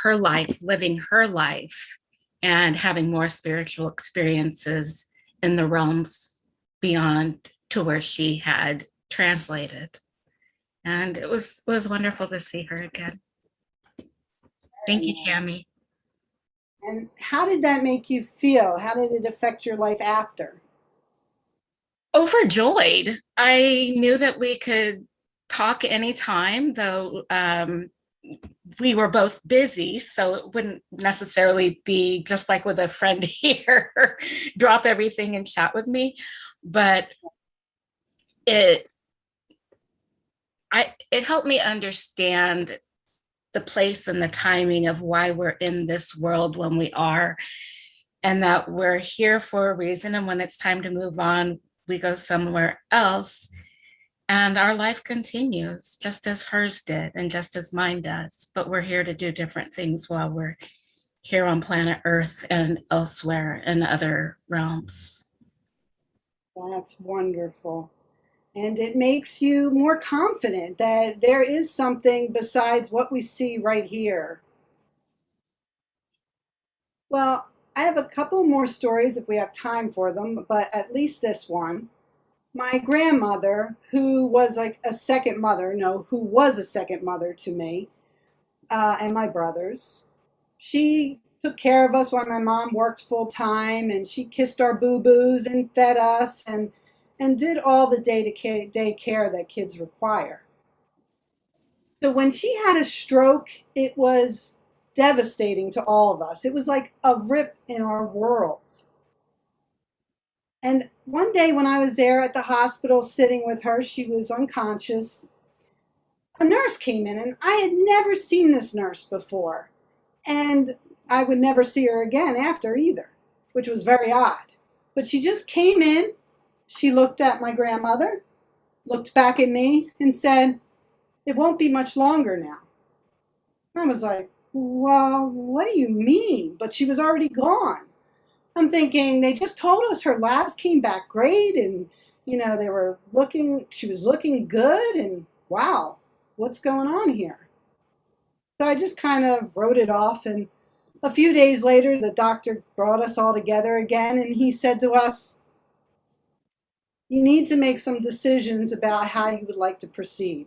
her life, living her life and having more spiritual experiences in the realms beyond to where she had translated. And it was wonderful to see her again. Thank you, Tammy. And how did that make you feel? How did it affect your life after? Overjoyed. I knew that we could talk anytime, though we were both busy, so it wouldn't necessarily be just like with a friend here, drop everything and chat with me. But it helped me understand the place and the timing of why we're in this world when we are, and that we're here for a reason. And when it's time to move on, we go somewhere else. And our life continues just as hers did and just as mine does. But we're here to do different things while we're here on planet Earth and elsewhere in other realms. That's wonderful. And it makes you more confident that there is something besides what we see right here. Well, I have a couple more stories if we have time for them, but at least this one. My grandmother, who was like a second mother, who was a second mother to me and my brothers, she took care of us while my mom worked full time, and she kissed our boo-boos and fed us and did all the day-to-day care that kids require. So when she had a stroke, it was devastating to all of us. It was like a rip in our worlds. And one day when I was there at the hospital sitting with her, she was unconscious. A nurse came in, and I had never seen this nurse before. And I would never see her again after either, which was very odd. But she just came in, she looked at my grandmother, looked back at me, and said, "It won't be much longer now." And I was like, "Well, what do you mean?" But she was already gone. I'm thinking, they just told us her labs came back great, and she was looking good, and wow, what's going on here? So I just kind of wrote it off, and a few days later, the doctor brought us all together again, and he said to us, "You need to make some decisions about how you would like to proceed."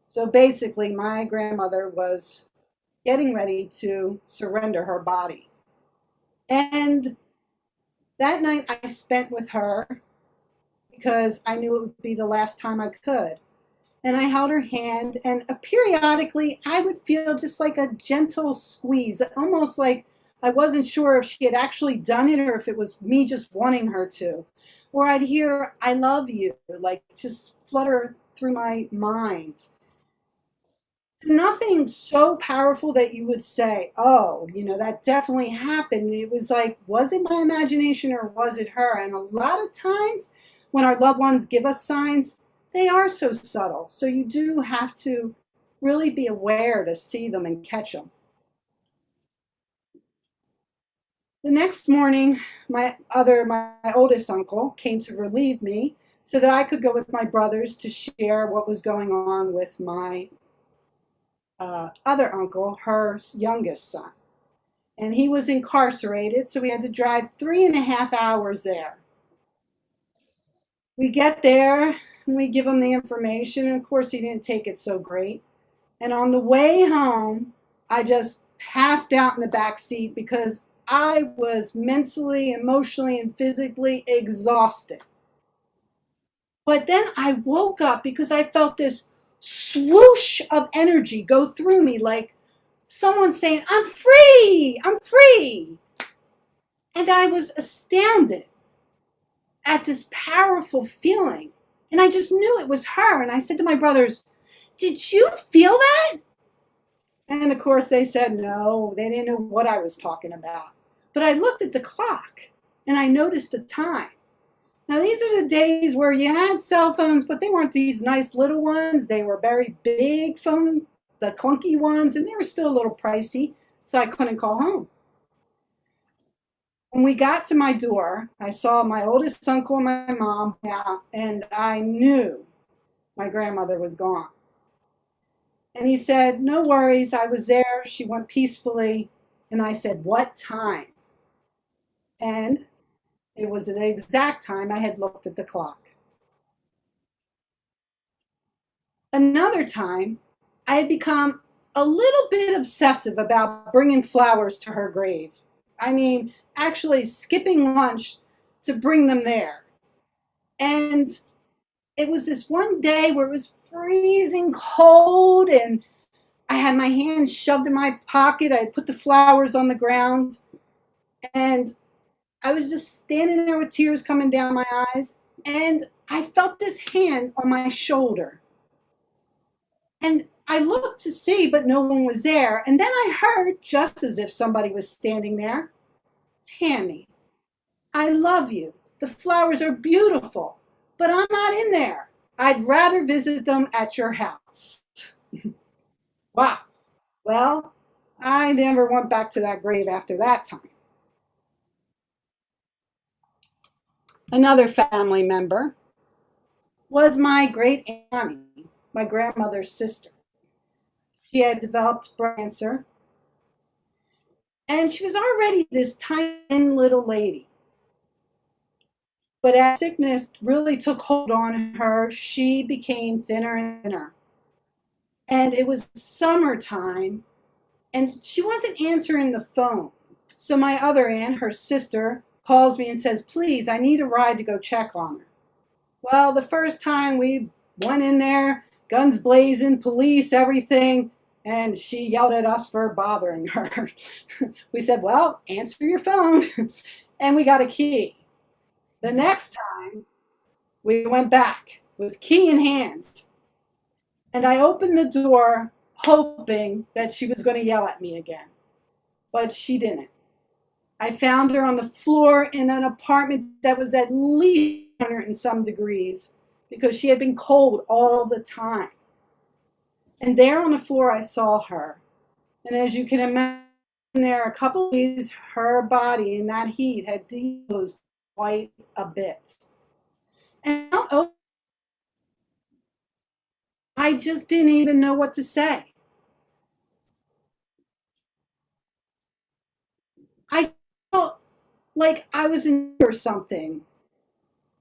So basically, my grandmother was getting ready to surrender her body. And that night I spent with her because I knew it would be the last time I could. And I held her hand, and periodically I would feel just like a gentle squeeze, almost like I wasn't sure if she had actually done it or if it was me just wanting her to. Or I'd hear, I love you, like just flutter through my mind. Nothing so powerful that you would say, oh, that definitely happened. It was like, was it my imagination or was it her? And a lot of times when our loved ones give us signs, they are so subtle. So you do have to really be aware to see them and catch them. The next morning, my oldest uncle came to relieve me so that I could go with my brothers to share what was going on with my other uncle, her youngest son. And he was incarcerated, so we had to drive 3.5 hours there. We get there, and we give him the information, and of course he didn't take it so great. And on the way home, I just passed out in the back seat because I was mentally, emotionally, and physically exhausted. But then I woke up because I felt this swoosh of energy go through me, like someone saying, I'm free, I'm free. And I was astounded at this powerful feeling. And I just knew it was her. And I said to my brothers, did you feel that? And of course they said no, they didn't know what I was talking about. But I looked at the clock and I noticed the time. Now these are the days where you had cell phones, but they weren't these nice little ones. They were very big phone, the clunky ones, and they were still a little pricey, so I couldn't call home. When we got to my door, I saw my oldest uncle and my mom out, and I knew my grandmother was gone. And he said, no worries, I was there. She went peacefully. And I said, what time? And it was the exact time I had looked at the clock. Another time, I had become a little bit obsessive about bringing flowers to her grave. I mean, actually skipping lunch to bring them there. And it was this one day where it was freezing cold and I had my hands shoved in my pocket. I had put the flowers on the ground and I was just standing there with tears coming down my eyes and I felt this hand on my shoulder. And I looked to see, but no one was there. And then I heard, just as if somebody was standing there, Tammy, I love you. The flowers are beautiful, but I'm not in there. I'd rather visit them at your house. Wow. Well, I never went back to that grave after that time. Another family member was my great Aunt Annie, my grandmother's sister. She had developed breast cancer, and she was already this tiny little lady. But as sickness really took hold on her, she became thinner and thinner. And it was summertime, and she wasn't answering the phone. So my other aunt, her sister, calls me and says, please, I need a ride to go check on her. Well, the first time we went in there, guns blazing, police, everything, and she yelled at us for bothering her. We said, well, answer your phone. And we got a key. The next time, we went back with key in hand. And I opened the door hoping that she was going to yell at me again. But she didn't. I found her on the floor in an apartment that was at least 100 and some degrees because she had been cold all the time. And there on the floor, I saw her. And as you can imagine, there a couple of days, her body in that heat had decomposed quite a bit. And I just didn't even know what to say. I felt like I was in or something.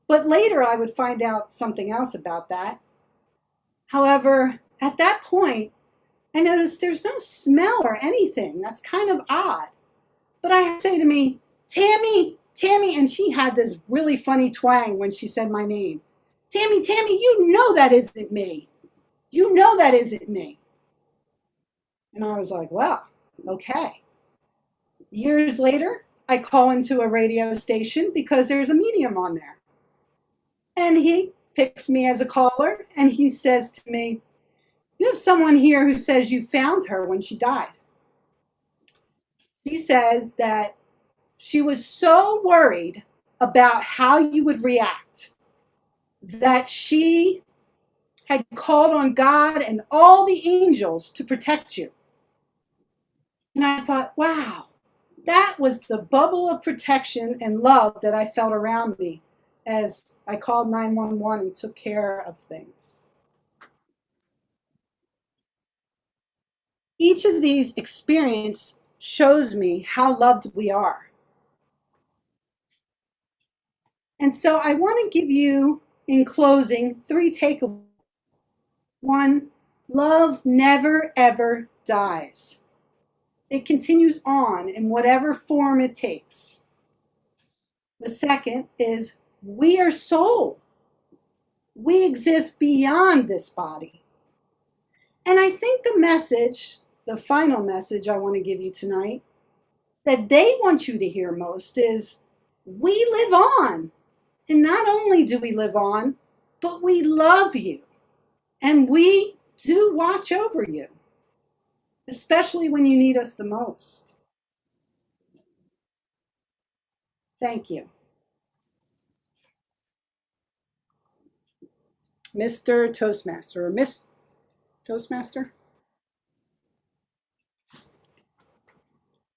But later I would find out something else about that. However, at that point, I noticed there's no smell or anything. That's kind of odd. But I say to me, Tammy, Tammy, and she had this really funny twang when she said my name. Tammy, you know that isn't me. You know that isn't me. And I was like, well, okay. Years later, I call into a radio station because there's a medium on there. And he picks me as a caller and he says to me, you have someone here who says you found her when she died. She says that she was so worried about how you would react that she had called on God and all the angels to protect you. And I thought, wow, that was the bubble of protection and love that I felt around me as I called 911 and took care of things. Each of these experiences shows me how loved we are. And so I want to give you, in closing, 3 takeaways. 1, love never, ever dies. It continues on in whatever form it takes. The second is we are soul. We exist beyond this body. And I think the message, the final message I want to give you tonight, that they want you to hear most is we live on. And not only do we live on, but we love you. And we do watch over you, especially when you need us the most. Thank you. Mr. Toastmaster or Miss Toastmaster.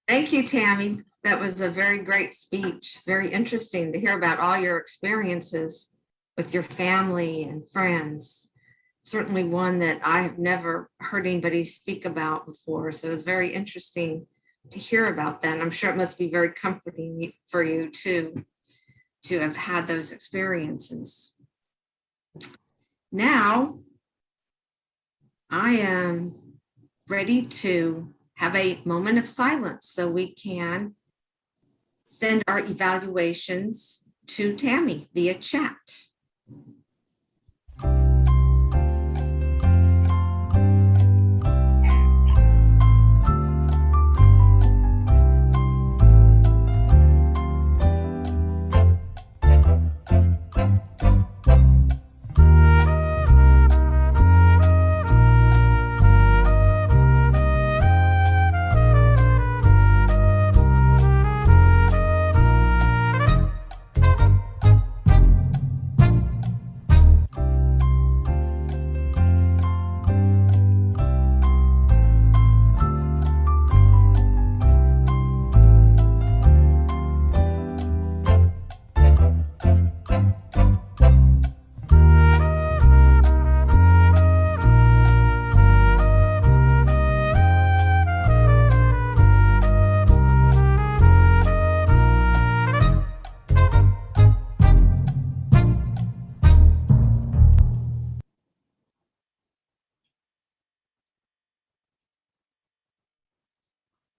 Thank you, Tammy. That was a very great speech. Very interesting to hear about all your experiences with your family and friends. Certainly one that I have never heard anybody speak about before. So it's very interesting to hear about that. And I'm sure it must be very comforting for you too, to have had those experiences. Now, I am ready to have a moment of silence so we can send our evaluations to Tammy via chat.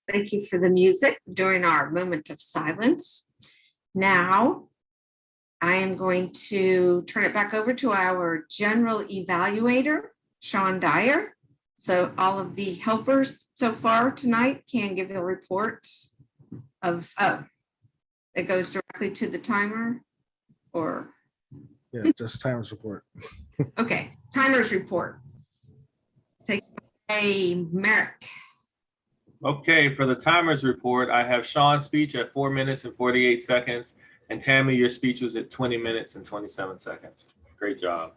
Thank you for the music during our moment of silence. Now, I am going to turn it back over to our general evaluator, Sean Dyer. So all of the helpers so far tonight can give their reports of, it goes directly to the timer or? Yeah, just timer's report. Okay, timer's report. Take a Merrick. Okay, for the timer's report, I have Sean's speech at 4 minutes and 48 seconds. And Tammy, your speech was at 20 minutes and 27 seconds. Great job.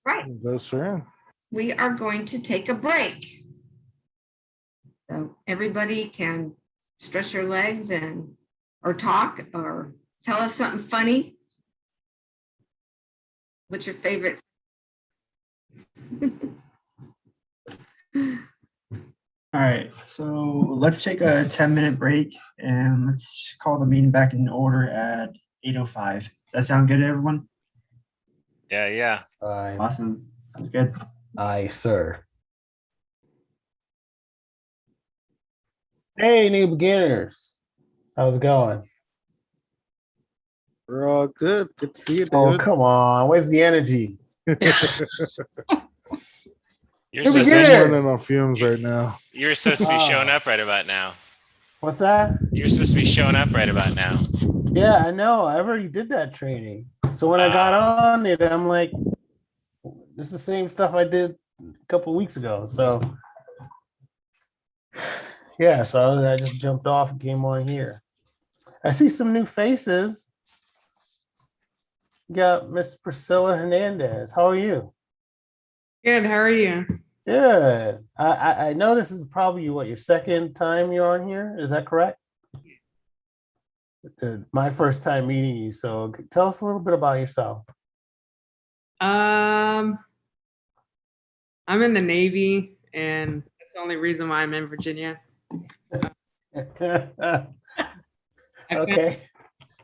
Right. That's right. We are going to take a break. So everybody can stretch your legs and or talk or tell us something funny. What's your favorite? All right, so let's take a 10-minute break and let's call the meeting back in order at 8:05. Does that sound good to everyone? Yeah. Awesome. Sounds good. Aye, sir. Hey, new beginners. How's it going? We're all good. Good to see you, Oh, David. come on. Where's the energy? You're New supposed I'm to, running on fumes right now. you're supposed to be showing up right about now. What's that? You're supposed to be showing up right about now. Yeah, I know. I already did that training. So when I got on it, I'm like, this is the same stuff I did a couple weeks ago. So yeah, so I just jumped off and came on here. I see some new faces. You got Miss Priscilla Hernandez. How are you? Good. How are you? Good. I know this is probably your second time you're on here. Is that correct? My first time meeting you. So tell us a little bit about yourself. I'm in the Navy, and that's the only reason why I'm in Virginia. Okay.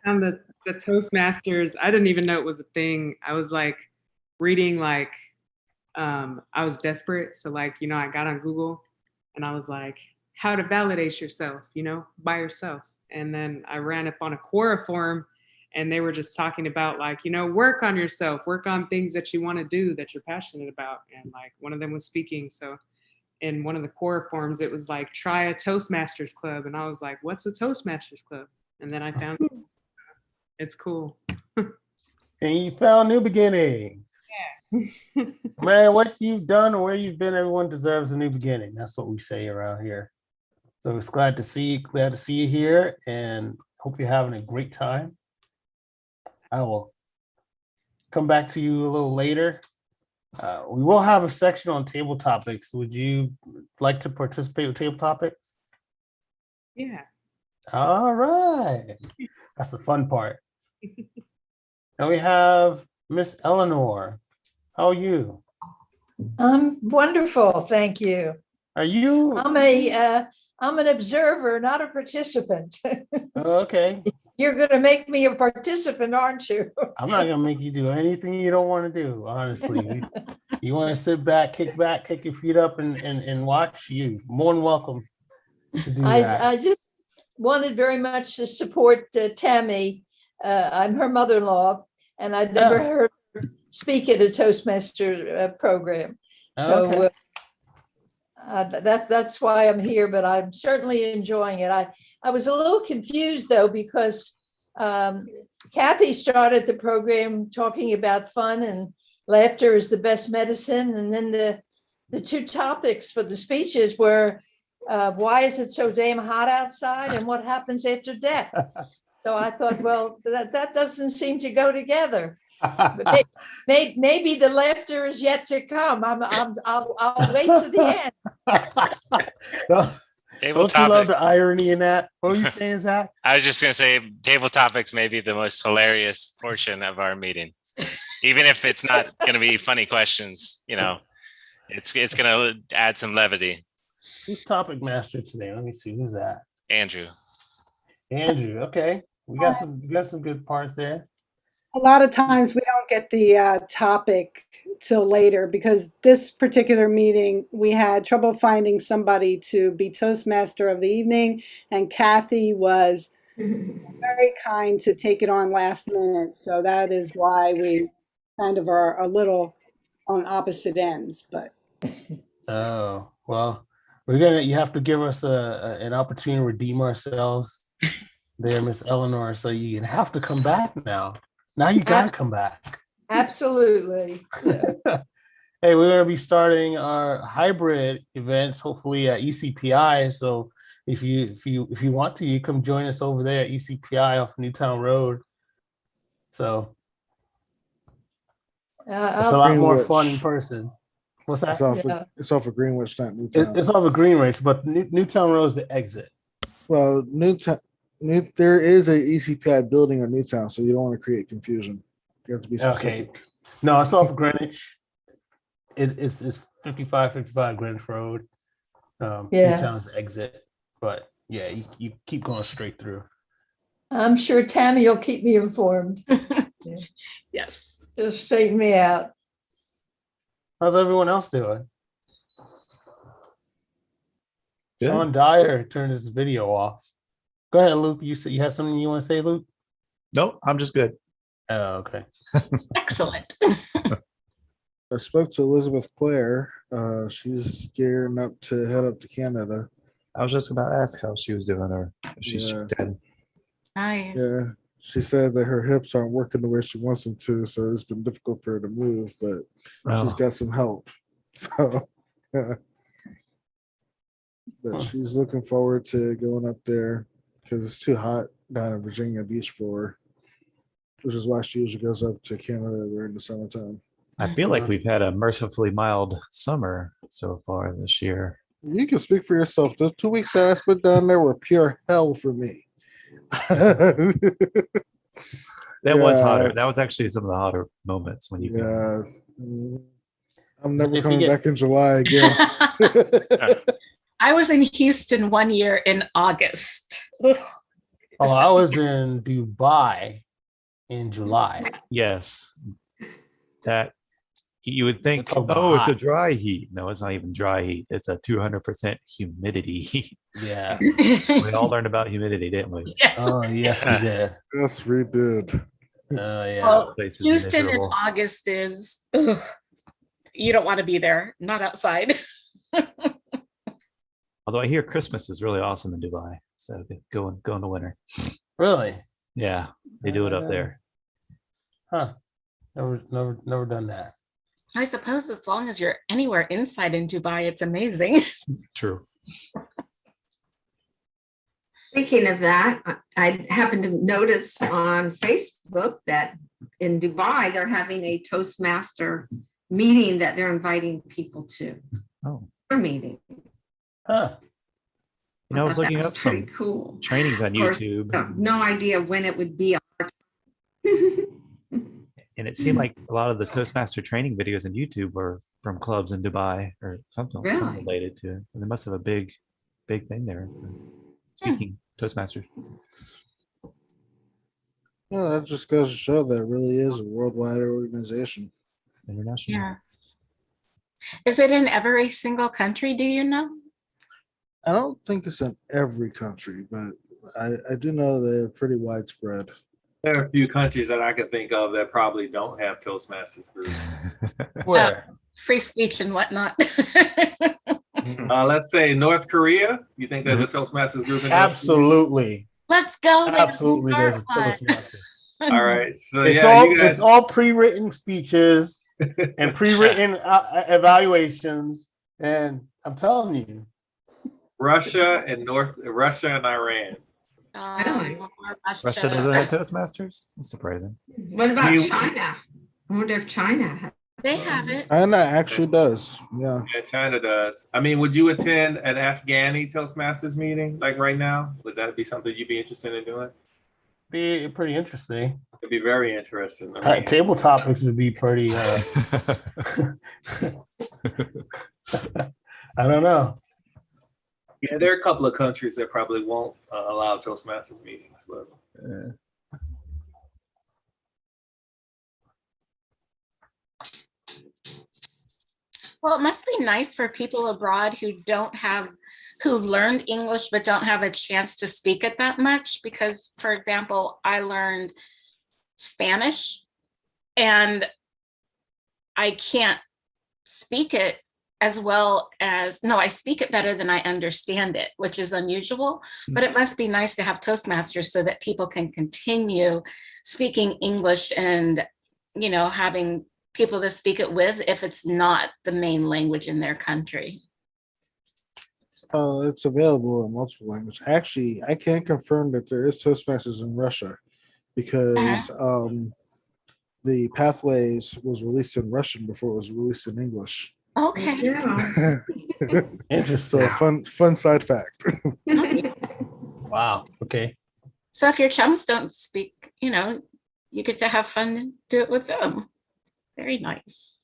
I'm the Toastmasters. I didn't even know it was a thing. I was like reading I was desperate. So I got on Google and I was like, how to validate yourself, by yourself. And then I ran up on a Quora forum and they were just talking about work on yourself, work on things that you want to do, that you're passionate about. And one of them was speaking. So in one of the Quora forums, it was like, try a Toastmasters club. And I was like, what's a Toastmasters club? And then I found it's cool. And you found new beginnings. Yeah. Man, what you've done and where you've been, everyone deserves a new beginning. That's what we say around here. So it's glad to see you here and hope you're having a great time. I will come back to you a little later. We will have a section on table topics. Would you like to participate with table topics? Yeah. All right. That's the fun part. Now we have Miss Eleanor. How are you? I'm wonderful, thank you. Are you? I'm an observer, not a participant. Okay. You're going to make me a participant, aren't you? I'm not gonna make you do anything you don't want to do. Honestly, you want to sit back, kick your feet up, and watch. You more than welcome to do that. I just wanted very much to support Tammy. I'm her mother-in-law, and I'd never heard her speak at a Toastmaster program. So that's why I'm here, but I'm certainly enjoying it. I was a little confused though, because Kathy started the program talking about fun and laughter is the best medicine. And then the two topics for the speeches were why is it so damn hot outside and what happens after death? So I thought, well, that doesn't seem to go together. But maybe the laughter is yet to come. I'll wait to the end. Table Don't you love the irony in that? What were you saying, Zach? I was just going to say table topics may be the most hilarious portion of our meeting. Even if it's not going to be funny questions, it's going to add some levity. Who's topic master today? Let me see. Who's that? Andrew. Okay. We got some good parts there. A lot of times we don't get the topic till later because this particular meeting, we had trouble finding somebody to be Toastmaster of the evening, and Kathy was very kind to take it on last minute. So that is why we kind of are a little on opposite ends. But oh, well, you have to give us an opportunity to redeem ourselves there, Miss Eleanor. So you have to come back now. Now you got to come back. Absolutely. Yeah. Hey, we're going to be starting our hybrid events, hopefully at ECPI. So if you want to, you come join us over there at ECPI off Newtown Road. So it's a lot more fun in person. What's that? It's off of Greenwich, not Newtown. It's off of Greenwich, but Newtown Road is the exit. Well, there is a ECPI building in Newtown, so you don't want to create confusion. You have to be specific. Okay. No, it's off of Greenwich. It's 55 Greenwich Road. Newtown's the exit, but yeah, you keep going straight through. I'm sure Tammy will keep me informed. Yes. Just straighten me out. How's everyone else doing? Good. Sean Dyer turned his video off. Go ahead, Luke. You said you have something you want to say, Luke? Nope, I'm just good. Oh, okay. Excellent. I spoke to Elizabeth Clare. She's gearing up to head up to Canada. I was just about to ask how she was doing, or if she's checked in. Nice. Yeah, she said that her hips aren't working the way she wants them to, so it's been difficult for her to move, but she's got some help. So, yeah. But she's looking forward to going up there because it's too hot down in Virginia Beach for her, which is why she usually goes up to Canada during the summertime. I feel like we've had a mercifully mild summer so far this year. You can speak for yourself. Those 2 weeks that I spent down there were pure hell for me. That was hotter. That was actually some of the hotter moments when you I'm never coming back in July again. I was in Houston one year in August. Oh, I was in Dubai in July. Yes. That you would think, It's it's a dry heat. No, it's not even dry heat. It's a 200% humidity. Yeah. We all learned about humidity, didn't we? Yes. Oh, yes, we did. Yes, we did. Oh, yeah. Well, Place is Houston in miserable. August is, you don't want to be there, not outside. Although I hear Christmas is really awesome in Dubai. So go in the winter. Really? Yeah, they do it up there. Huh. Never done that. I suppose as long as you're anywhere inside in Dubai, it's amazing. True. Speaking of that, I happened to notice on Facebook that in Dubai, they're having a Toastmaster meeting that they're inviting people to. Oh. Their meeting. Huh. I was looking up some cool trainings on YouTube. No idea when it would be. And it seemed like a lot of the Toastmaster training videos on YouTube were from clubs in Dubai or something related to it. So they must have a big thing there for speaking Toastmasters. Well, that just goes to show that it really is a worldwide organization. International. Yes. Is it in every single country? Do you know? I don't think it's in every country, but I do know they're pretty widespread. There are a few countries that I could think of that probably don't have Toastmasters groups. Where? Free speech and whatnot. Let's say North Korea. You think there's a Toastmasters group in North Absolutely. Let's go. Absolutely, there's a Toastmaster. Korea? All right. So It's all pre-written speeches and pre-written evaluations, and I'm telling you, Russia and Iran. Russia doesn't have Toastmasters? That's surprising. What about China? I wonder if China. They have it. China actually does. Yeah. Yeah, China does. I mean, would you attend an Afghani Toastmasters meeting like right now? Would that be something you'd be interested in doing? be pretty interesting. It'd be very interesting. I mean, Table topics would be pretty. I don't know. Yeah, there are a couple of countries that probably won't allow Toastmasters meetings, but. Well, it must be nice for people abroad who've learned English but don't have a chance to speak it that much. Because, for example, I learned Spanish and I can't speak it as well as, no, I speak it better than I understand it, which is unusual. But it must be nice to have Toastmasters so that people can continue speaking English and, you know, having people to speak it with if it's not the main language in their country. It's available in multiple languages. Actually, I can confirm that there is Toastmasters in Russia because the Pathways was released in Russian before it was released in English. Okay. Yeah. Interesting. So fun side fact. Wow. Okay. So if your chums don't speak, you get to have fun and do it with them. Very nice.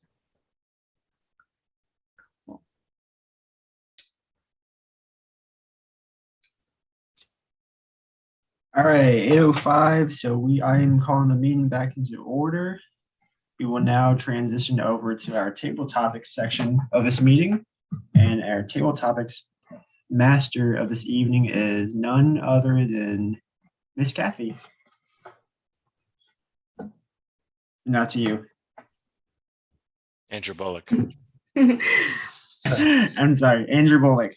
All right, 8:05. So I am calling the meeting back into order. We will now transition over to our table topics section of this meeting. And our table topics master of this evening is none other than Miss Kathy. Not to you. Andrew Bullock. I'm sorry, Andrew Bullock.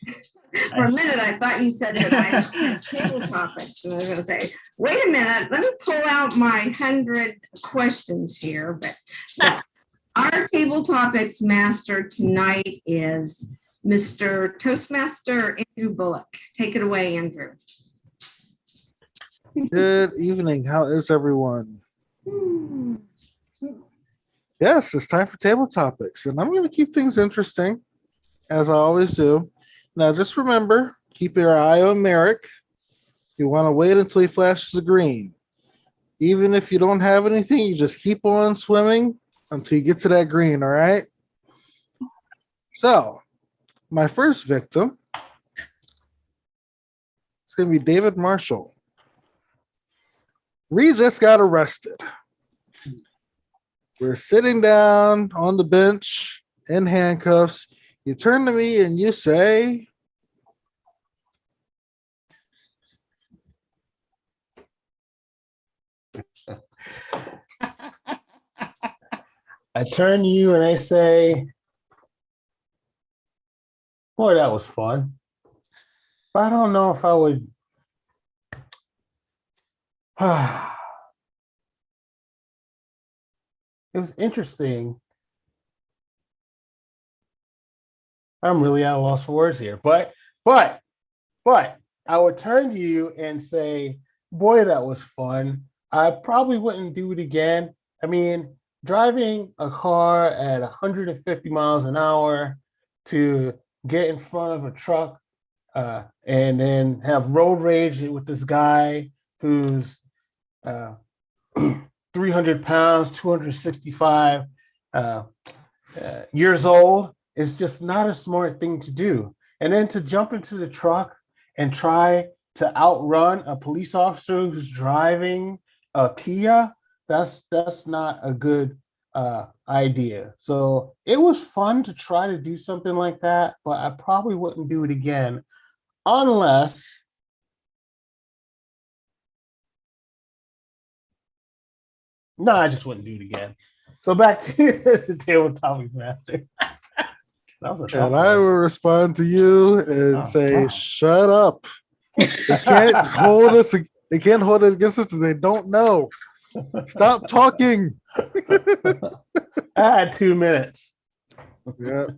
For a minute, I thought you said that I had table topics. And I was going to say, wait a minute, let me pull out my 100 questions here. But our table topics master tonight is Mr. Toastmaster Andrew Bullock. Take it away, Andrew. Good evening. How is everyone? Yes, it's time for table topics, and I'm going to keep things interesting, as I always do. Now, just remember, keep your eye on Merrick. You want to wait until he flashes the green. Even if you don't have anything, you just keep on swimming until you get to that green, all right? So, my first victim is going to be David Marshall. We just got arrested. We're sitting down on the bench in handcuffs. You turn to me and you say, I turn to you and I say, boy, that was fun. But I don't know if I would. It was interesting. I'm really at a loss for words here, but I would turn to you and say, boy, that was fun. I probably wouldn't do it again. I mean, driving a car at 150 miles an hour to get in front of a truck and then have road rage with this guy who's 300 pounds, 265 years old is just not a smart thing to do. And then to jump into the truck and try to outrun a police officer who's driving a Kia, that's not a good idea. So it was fun to try to do something like that, but I probably wouldn't do it again unless no, I just wouldn't do it again. So back to you as the table topic master. That was a tough and I will respond to you and say, shut up. They can't hold us. They can't hold it against us if they don't know. Stop talking. I had 2 minutes. Yep.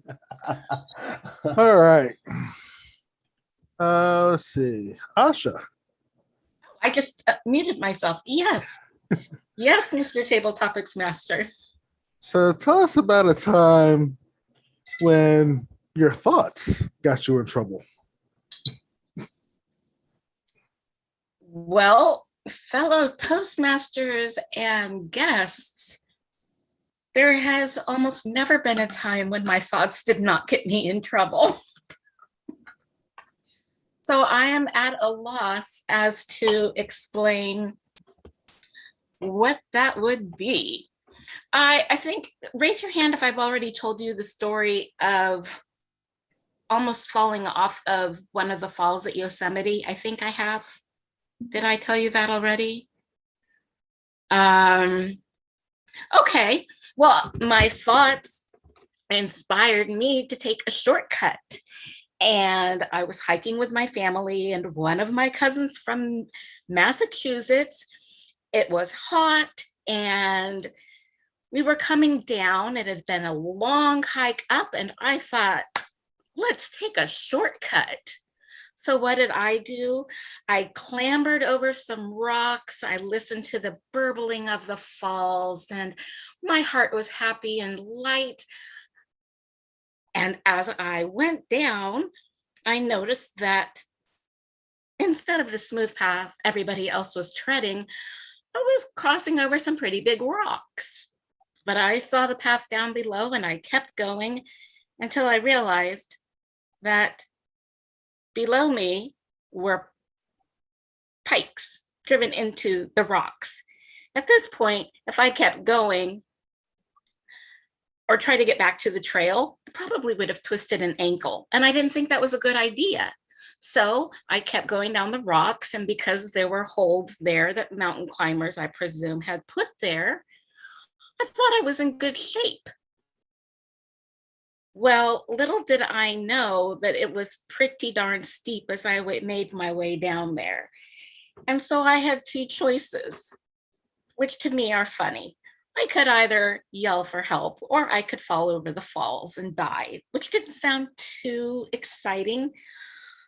All right. Let's see. Asha. I just muted myself. Yes. Yes, Mr. Table Topics Master. So tell us about a time when your thoughts got you in trouble. Well, fellow Toastmasters and guests, there has almost never been a time when my thoughts did not get me in trouble. So I am at a loss as to explain what that would be. I think, raise your hand if I've already told you the story of almost falling off of one of the falls at Yosemite. I think I have. Did I tell you that already? Okay, well, my thoughts inspired me to take a shortcut. And I was hiking with my family and one of my cousins from Massachusetts. It was hot and we were coming down. It had been a long hike up and I thought, let's take a shortcut. So what did I do? I clambered over some rocks. I listened to the burbling of the falls and my heart was happy and light. And as I went down, I noticed that instead of the smooth path everybody else was treading, I was crossing over some pretty big rocks. But I saw the path down below and I kept going until I realized that below me were pikes driven into the rocks. At this point, if I kept going or tried to get back to the trail, I probably would have twisted an ankle. And I didn't think that was a good idea. So I kept going down the rocks, and because there were holds there that mountain climbers, I presume, had put there, I thought I was in good shape. Well, little did I know that it was pretty darn steep as I made my way down there. And so I had two choices, which to me are funny. I could either yell for help or I could fall over the falls and die, which didn't sound too exciting.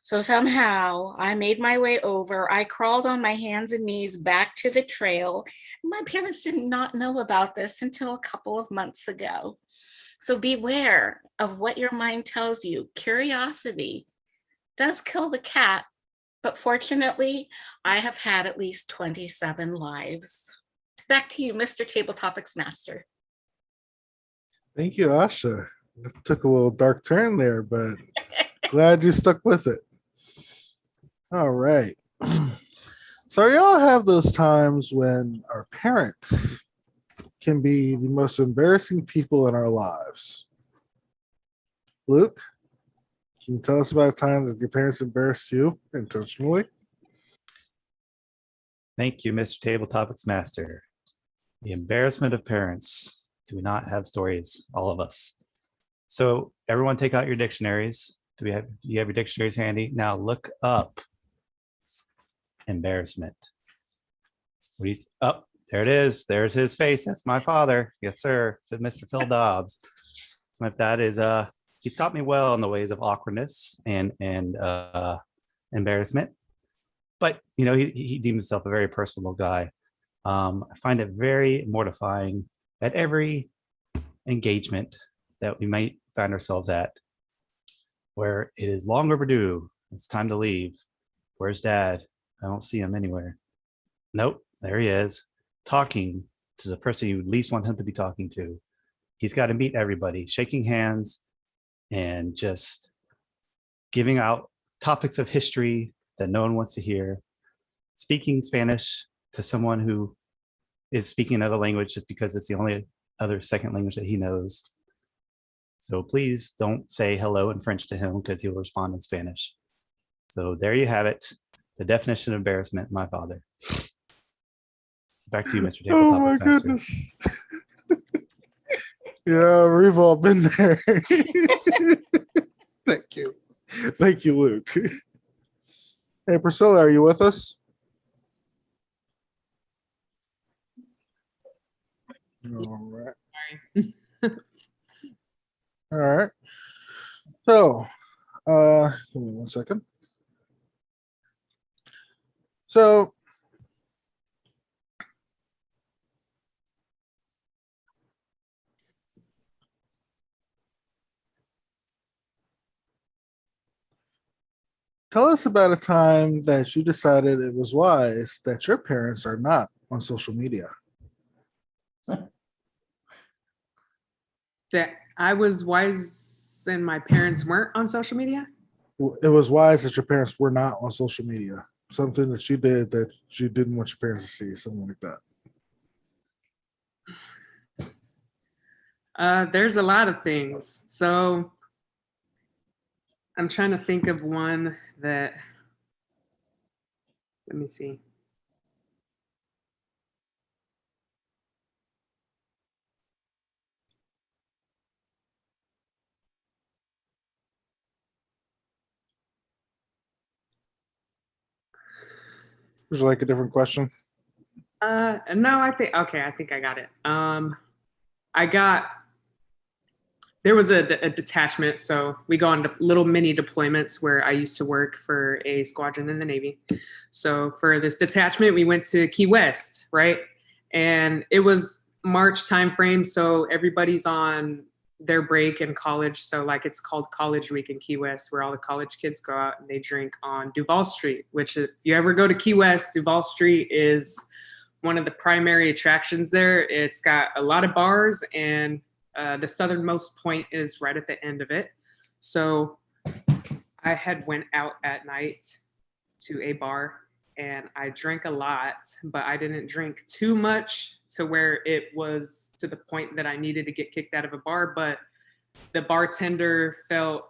So somehow I made my way over. I crawled on my hands and knees back to the trail. My parents did not know about this until a couple of months ago. So beware of what your mind tells you. Curiosity does kill the cat, but fortunately, I have had at least 27 lives. Back to you, Mr. Table Topics Master. Thank you, Asha. It took a little dark turn there, but glad you stuck with it. All right. So we all have those times when our parents can be the most embarrassing people in our lives. Luke, can you tell us about a time that your parents embarrassed you intentionally? Thank you, Mr. Table Topics Master. The embarrassment of parents. Do we not have stories? All of us. So everyone take out your dictionaries. Do you have your dictionaries handy? Now look up embarrassment. There it is. There's his face. That's my father. Yes, sir. Mr. Phil Dobbs. So that is he's taught me well in the ways of awkwardness and embarrassment. But you know, he deemed himself a very personable guy. I find it very mortifying at every engagement that we might find ourselves at, where it is long overdue. It's time to leave. Where's Dad? I don't see him anywhere. Nope, there he is, talking to the person you would least want him to be talking to. He's got to meet everybody, shaking hands and just giving out topics of history that no one wants to hear, speaking Spanish to someone who is speaking another language just because it's the only other second language that he knows. So please don't say hello in French to him because he will respond in Spanish. So there you have it. The definition of embarrassment, my father. Back to you, Mr. Table Topics Master. Goodness. Yeah, we've all been there. Thank you. Thank you, Luke. Hey, Priscilla, are you with us? All right. All right. So, give me 1 second. So, tell us about a time that you decided it was wise that your parents are not on social media. That I was wise and my parents weren't on social media? It was wise that your parents were not on social media. Something that you did that you didn't want your parents to see, something like that. There's a lot of things. So I'm trying to think of one that, let me see. Would you like a different question? No, I think I got it. There was a detachment. So we go on little mini deployments where I used to work for a squadron in the Navy. So for this detachment, we went to Key West, right? And it was March timeframe. So everybody's on their break in college. So like it's called College Week in Key West, where all the college kids go out and they drink on Duval Street, which if you ever go to Key West, Duval Street is one of the primary attractions there. It's got a lot of bars, and the southernmost point is right at the end of it. So I had went out at night to a bar and I drank a lot, but I didn't drink too much to where it was to the point that I needed to get kicked out of a bar. But the bartender felt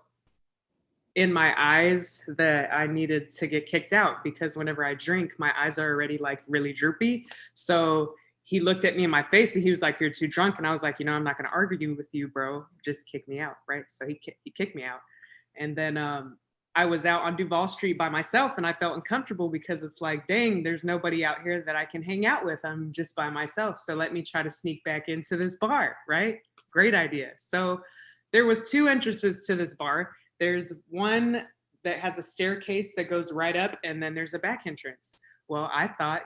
in my eyes that I needed to get kicked out, because whenever I drink, my eyes are already like really droopy. So he looked at me in my face and he was like, "You're too drunk." And I was like, I'm not going to argue with you, bro. Just kick me out. Right. So he kicked me out. And then I was out on Duval Street by myself, and I felt uncomfortable because it's like, dang, there's nobody out here that I can hang out with. I'm just by myself. So let me try to sneak back into this bar, right? Great idea. So there was 2 entrances to this bar. There's one that has a staircase that goes right up, and then there's a back entrance. Well, I thought,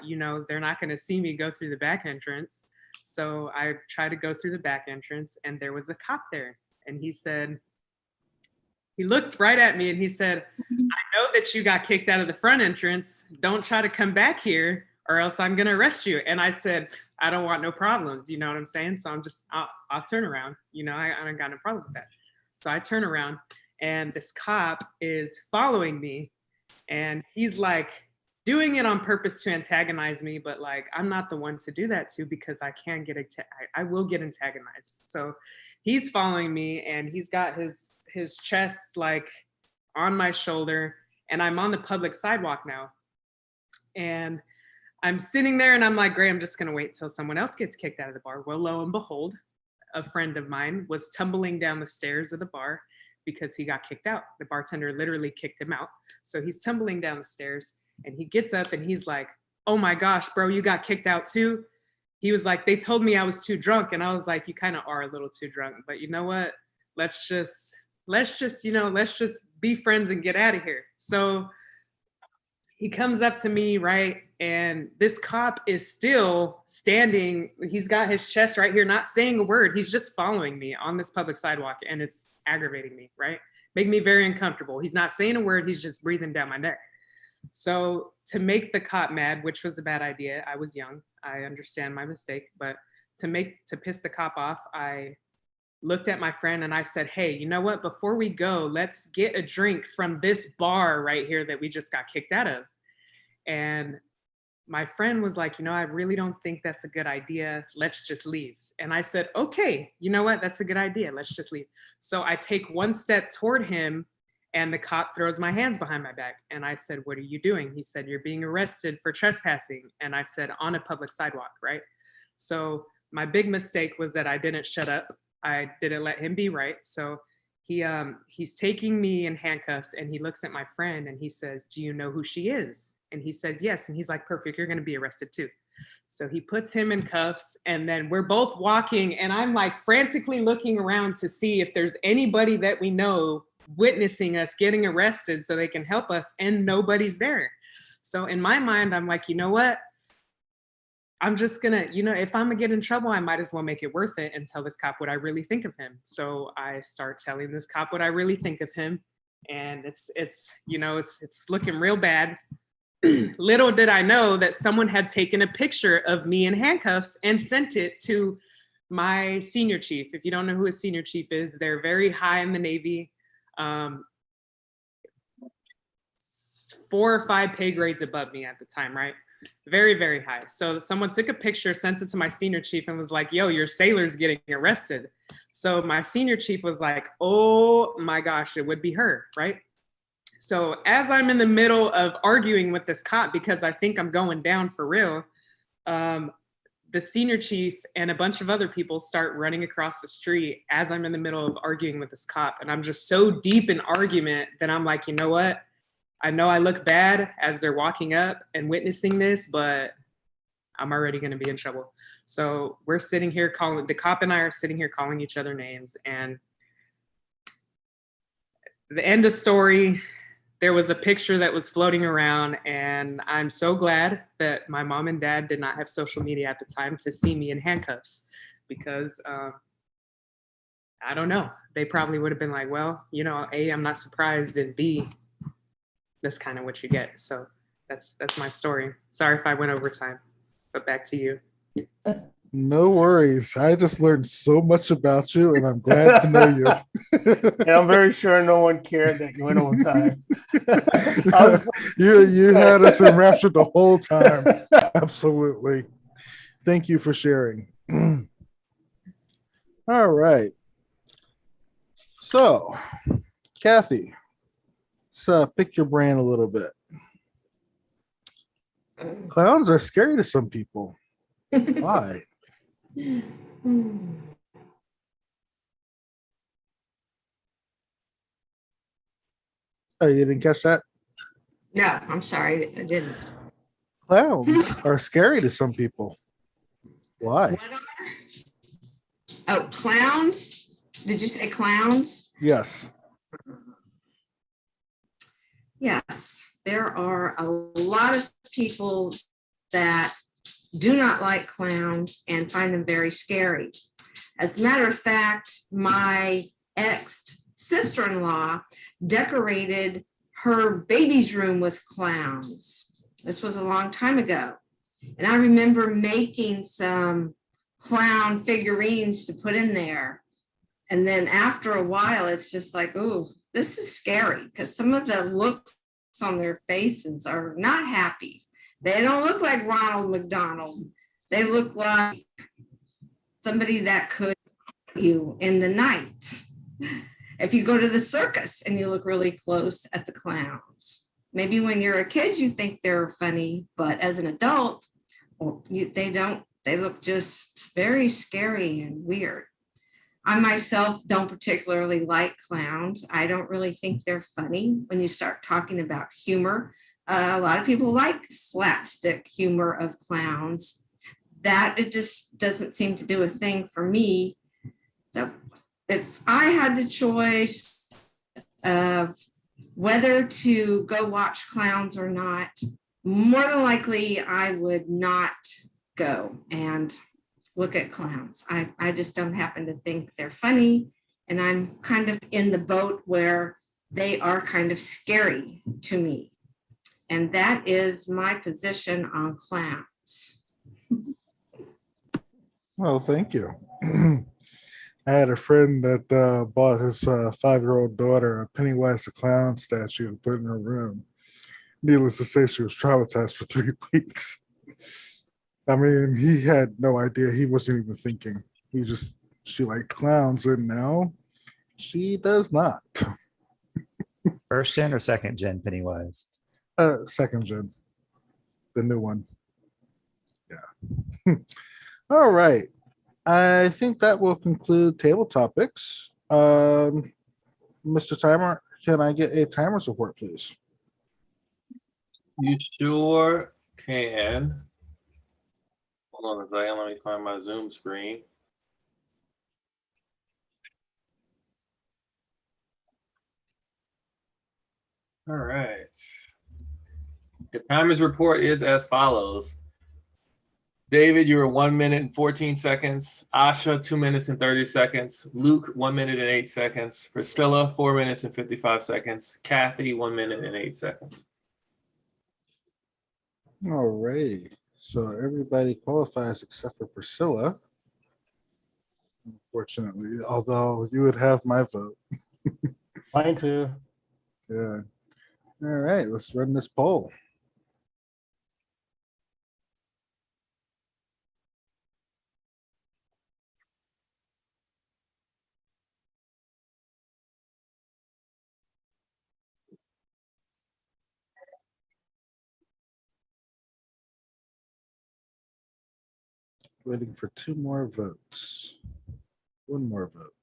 they're not going to see me go through the back entrance. So I tried to go through the back entrance, and there was a cop there. And he looked right at me and he said, "I know that you got kicked out of the front entrance. Don't try to come back here or else I'm going to arrest you." And I said, "I don't want no problems." You know what I'm saying? So I'll turn around. I don't got no problem with that. So I turn around and this cop is following me, and he's like doing it on purpose to antagonize me. But like, I'm not the one to do that to, because I will get antagonized. So he's following me, and he's got his chest like on my shoulder, and I'm on the public sidewalk now. And I'm sitting there and I'm like, great, I'm just gonna wait till someone else gets kicked out of the bar. Well, lo and behold, a friend of mine was tumbling down the stairs of the bar because he got kicked out. The bartender literally kicked him out. So he's tumbling down the stairs, and he gets up and he's like, "Oh my gosh, bro, you got kicked out too?" He was like, "They told me I was too drunk." And I was like, "You kind of are a little too drunk, but you know what? Let's just be friends and get out of here." So he comes up to me, right? And this cop is still standing. He's got his chest right here, not saying a word. He's just following me on this public sidewalk, and it's aggravating me, right? Making me very uncomfortable. He's not saying a word. He's just breathing down my neck. So to make the cop mad, which was a bad idea, I was young, I understand my mistake, but to piss the cop off, I looked at my friend and I said, "Hey, you know what? Before we go, let's get a drink from this bar right here that we just got kicked out of." And my friend was like, "I really don't think that's a good idea. Let's just leave." And I said, "Okay, you know what? That's a good idea. Let's just leave." So I take one step toward him, and the cop throws my hands behind my back. And I said, "What are you doing?" He said, "You're being arrested for trespassing." And I said, "On a public sidewalk," right? So my big mistake was that I didn't shut up. I didn't let him be right. So he's taking me in handcuffs, and he looks at my friend and he says, "Do you know who she is?" And he says, "Yes." And he's like, "Perfect, you're going to be arrested too." So he puts him in cuffs, and then we're both walking, and I'm like frantically looking around to see if there's anybody that we know witnessing us getting arrested so they can help us, and nobody's there. So in my mind, I'm like, you know what? I'm just gonna, if I'm gonna get in trouble, I might as well make it worth it and tell this cop what I really think of him. So I start telling this cop what I really think of him, and it's looking real bad. Little did I know that someone had taken a picture of me in handcuffs and sent it to my senior chief. If you don't know who a senior chief is, they're very high in the Navy. 4 or 5 pay grades above me at the time, right? Very, very high. So someone took a picture, sent it to my senior chief, and was like, "Yo, your sailor's getting arrested." So my senior chief was like, "Oh my gosh, it would be her," right? So as I'm in the middle of arguing with this cop, because I think I'm going down for real, the senior chief and a bunch of other people start running across the street as I'm in the middle of arguing with this cop. And I'm just so deep in argument that I'm like, you know what? I know I look bad as they're walking up and witnessing this, but I'm already going to be in trouble. So we're sitting here the cop and I are sitting here calling each other names. And the end of story, there was a picture that was floating around, and I'm so glad that my mom and dad did not have social media at the time to see me in handcuffs, because I don't know. They probably would have been like, well, A, I'm not surprised, and B, that's kind of what you get. So that's my story. Sorry if I went over time, but back to you. No worries. I just learned so much about you, and I'm glad to know you. And I'm very sure no one cared that you went over time. You had us enraptured the whole time. Absolutely. Thank you for sharing. All right. So, Kathy, let's pick your brain a little bit. Clowns are scary to some people. Why? Oh, you didn't catch that? No, I'm sorry, I didn't. Clowns are scary to some people. Why? Oh, clowns? Did you say clowns? Yes. Yes, there are a lot of people that do not like clowns and find them very scary. As a matter of fact, my ex-sister-in-law decorated her baby's room with clowns. This was a long time ago. And I remember making some clown figurines to put in there. And then after a while, it's just like, oh, this is scary, because some of the looks on their faces are not happy. They don't look like Ronald McDonald. They look like somebody that could hurt you in the night. If you go to the circus and you look really close at the clowns, maybe when you're a kid, you think they're funny, but as an adult, they don't. They look just very scary and weird. I myself don't particularly like clowns. I don't really think they're funny when you start talking about humor. A lot of people like slapstick humor of clowns. That it just doesn't seem to do a thing for me. So if I had the choice of whether to go watch clowns or not, more than likely I would not go and look at clowns. I just don't happen to think they're funny. And I'm kind of in the boat where they are kind of scary to me. And that is my position on clowns. Well, thank you. I had a friend that bought his 5-year-old daughter a Pennywise the Clown statue to put in her room. Needless to say, she was traumatized for 3 weeks. I mean, he had no idea. He wasn't even thinking. She liked clowns, and now she does not. First gen or second gen Pennywise? Second gen, the new one. Yeah. All right. I think that will conclude table topics. Mr. Timer, can I get a timer's report, please? You sure can. Hold on a second. Let me find my Zoom screen. All right. The timer's report is as follows. David, you were 1 minute and 14 seconds. Asha, 2 minutes and 30 seconds. Luke, 1 minute and 8 seconds. Priscilla, 4 minutes and 55 seconds. Kathy, 1 minute and 8 seconds. All right. So everybody qualifies except for Priscilla. Unfortunately, although you would have my vote. Mine too. Yeah. All right, let's run this poll. Waiting for 2 more votes. 1 more vote.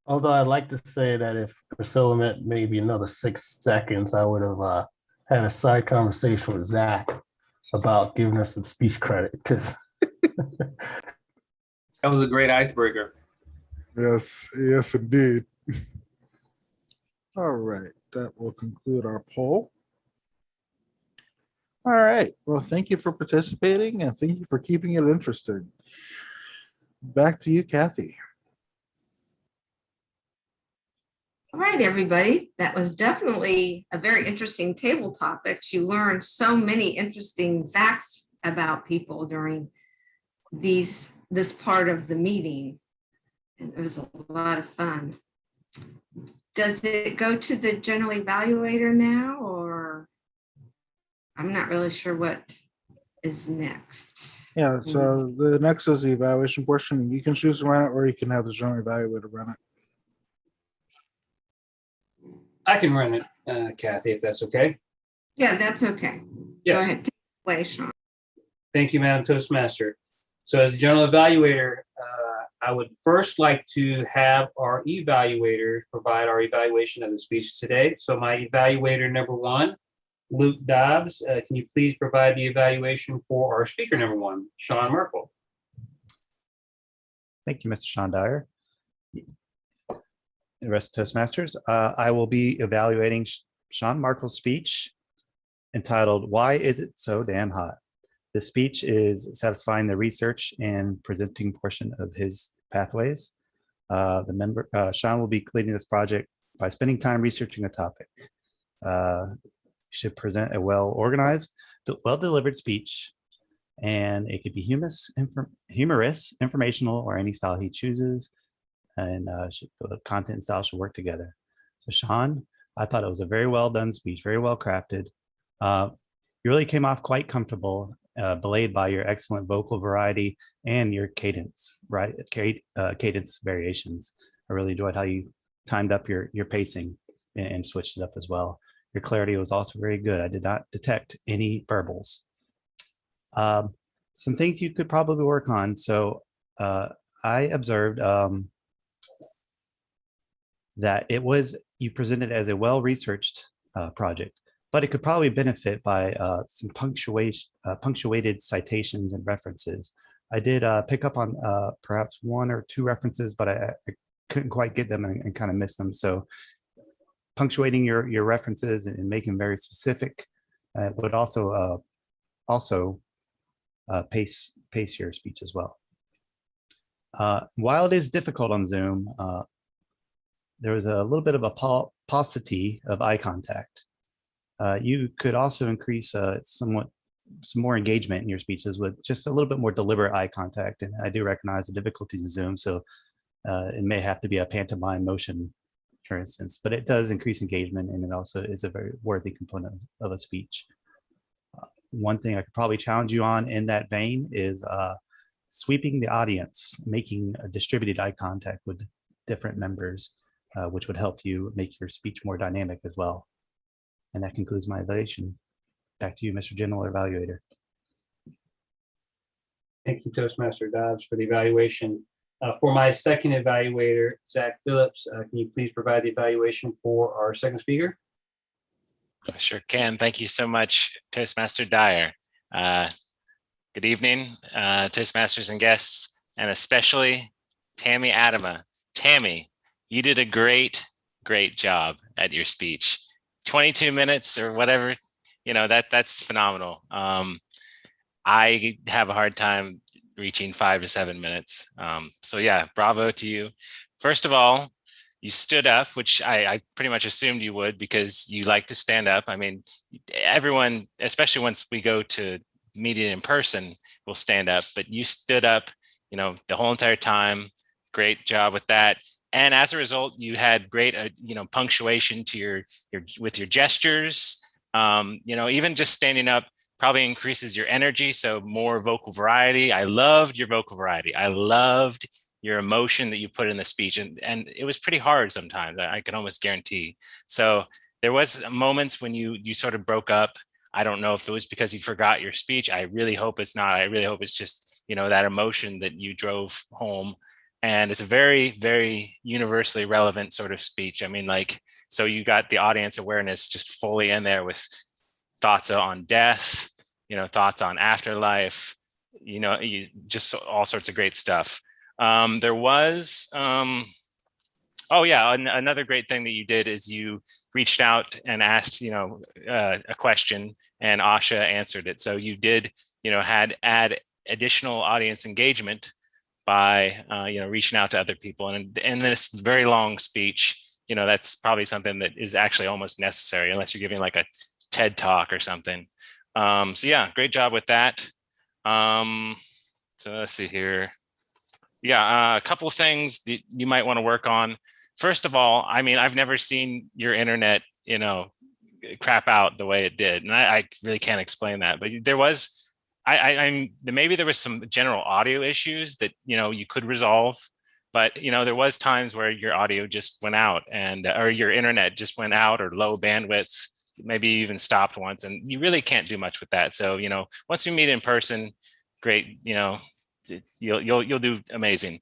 Although I'd like to say that if Priscilla meant maybe another 6 seconds, I would have had a side conversation with Zach about giving her some speech credit, because that was a great icebreaker. Yes, indeed. All right, that will conclude our poll. All right, well, thank you for participating and thank you for keeping it interesting. Back to you, Kathy. All right, everybody. That was definitely a very interesting table topics. You learned so many interesting facts about people during this part of the meeting. And it was a lot of fun. Does it go to the general evaluator now, or I'm not really sure what is next? Yeah, so the next is the evaluation portion. You can choose to run it, or you can have the general evaluator run it. I can run it, Kathy, if that's okay. Yeah, that's okay. Yes. Go ahead. Take it away, Sean. Thank you, Madam Toastmaster. So as a general evaluator, I would first like to have our evaluators provide our evaluation of the speech today. So my evaluator number one, Luke Dobbs, can you please provide the evaluation for our speaker number one, Sean Merkel? Thank you, Mr. Sean Dyer. The rest of Toastmasters, I will be evaluating Sean Markle's speech entitled, "Why Is It So Damn Hot?" This speech is satisfying the research and presenting portion of his pathways. Sean will be completing this project by spending time researching a topic. Should present a well-organized, well-delivered speech, and it could be humorous, informational, or any style he chooses. And the content and style should work together. So Sean, I thought it was a very well done speech, very well crafted. You really came off quite comfortable, belayed by your excellent vocal variety and your cadence, right? Cadence variations. I really enjoyed how you timed up your pacing and switched it up as well. Your clarity was also very good. I did not detect any burbles. Some things you could probably work on. So I observed that you presented as a well-researched project, but it could probably benefit by some punctuated citations and references. I did pick up on perhaps one or two references, but I couldn't quite get them and kind of missed them. So punctuating your references and making them very specific would also pace your speech as well. While it is difficult on Zoom, there was a little bit of a paucity of eye contact. You could also increase some more engagement in your speeches with just a little bit more deliberate eye contact. And I do recognize the difficulties of Zoom, so it may have to be a pantomime motion, for instance, but it does increase engagement, and it also is a very worthy component of a speech. One thing I could probably challenge you on in that vein is sweeping the audience, making a distributed eye contact with different members, which would help you make your speech more dynamic as well. And that concludes my evaluation. Back to you, Mr. General Evaluator. Thank you, Toastmaster Dobbs, for the evaluation. For my second evaluator, Zach Phillips, can you please provide the evaluation for our second speaker? I sure can. Thank you so much, Toastmaster Dyer. Good evening, Toastmasters and guests, and especially Tammy Adama. Tammy, you did a great job at your speech. 22 minutes or whatever, that's phenomenal. I have a hard time reaching 5 to 7 minutes. So yeah, bravo to you. First of all, you stood up, which I pretty much assumed you would, because you like to stand up. I mean, everyone, especially once we go to meeting in person, will stand up, but you stood up, the whole entire time. Great job with that. And as a result, you had great, punctuation to with your gestures. Even just standing up probably increases your energy. So more vocal variety. I loved your vocal variety. I loved your emotion that you put in the speech. And it was pretty hard sometimes, I can almost guarantee. So there was moments when you sort of broke up. I don't know if it was because you forgot your speech. I really hope it's not. I really hope it's just, that emotion that you drove home. And it's a very, very universally relevant sort of speech. I mean, so you got the audience awareness just fully in there with thoughts on death, thoughts on afterlife, just all sorts of great stuff. There was, another great thing that you did is you reached out and asked, a question, and Asha answered it. So you did, add additional audience engagement by reaching out to other people. And in this very long speech, that's probably something that is actually almost necessary unless you're giving like a TED talk or something. So yeah, great job with that. So let's see here. Yeah, a couple of things that you might want to work on. First of all, I mean, I've never seen your internet, crap out the way it did. And I really can't explain that, but there was, maybe there was some general audio issues that, you could resolve, but, there was times where your audio just went out or your internet just went out or low bandwidth, maybe even stopped once, and you really can't do much with that. So, once we meet in person, great, you'll do amazing.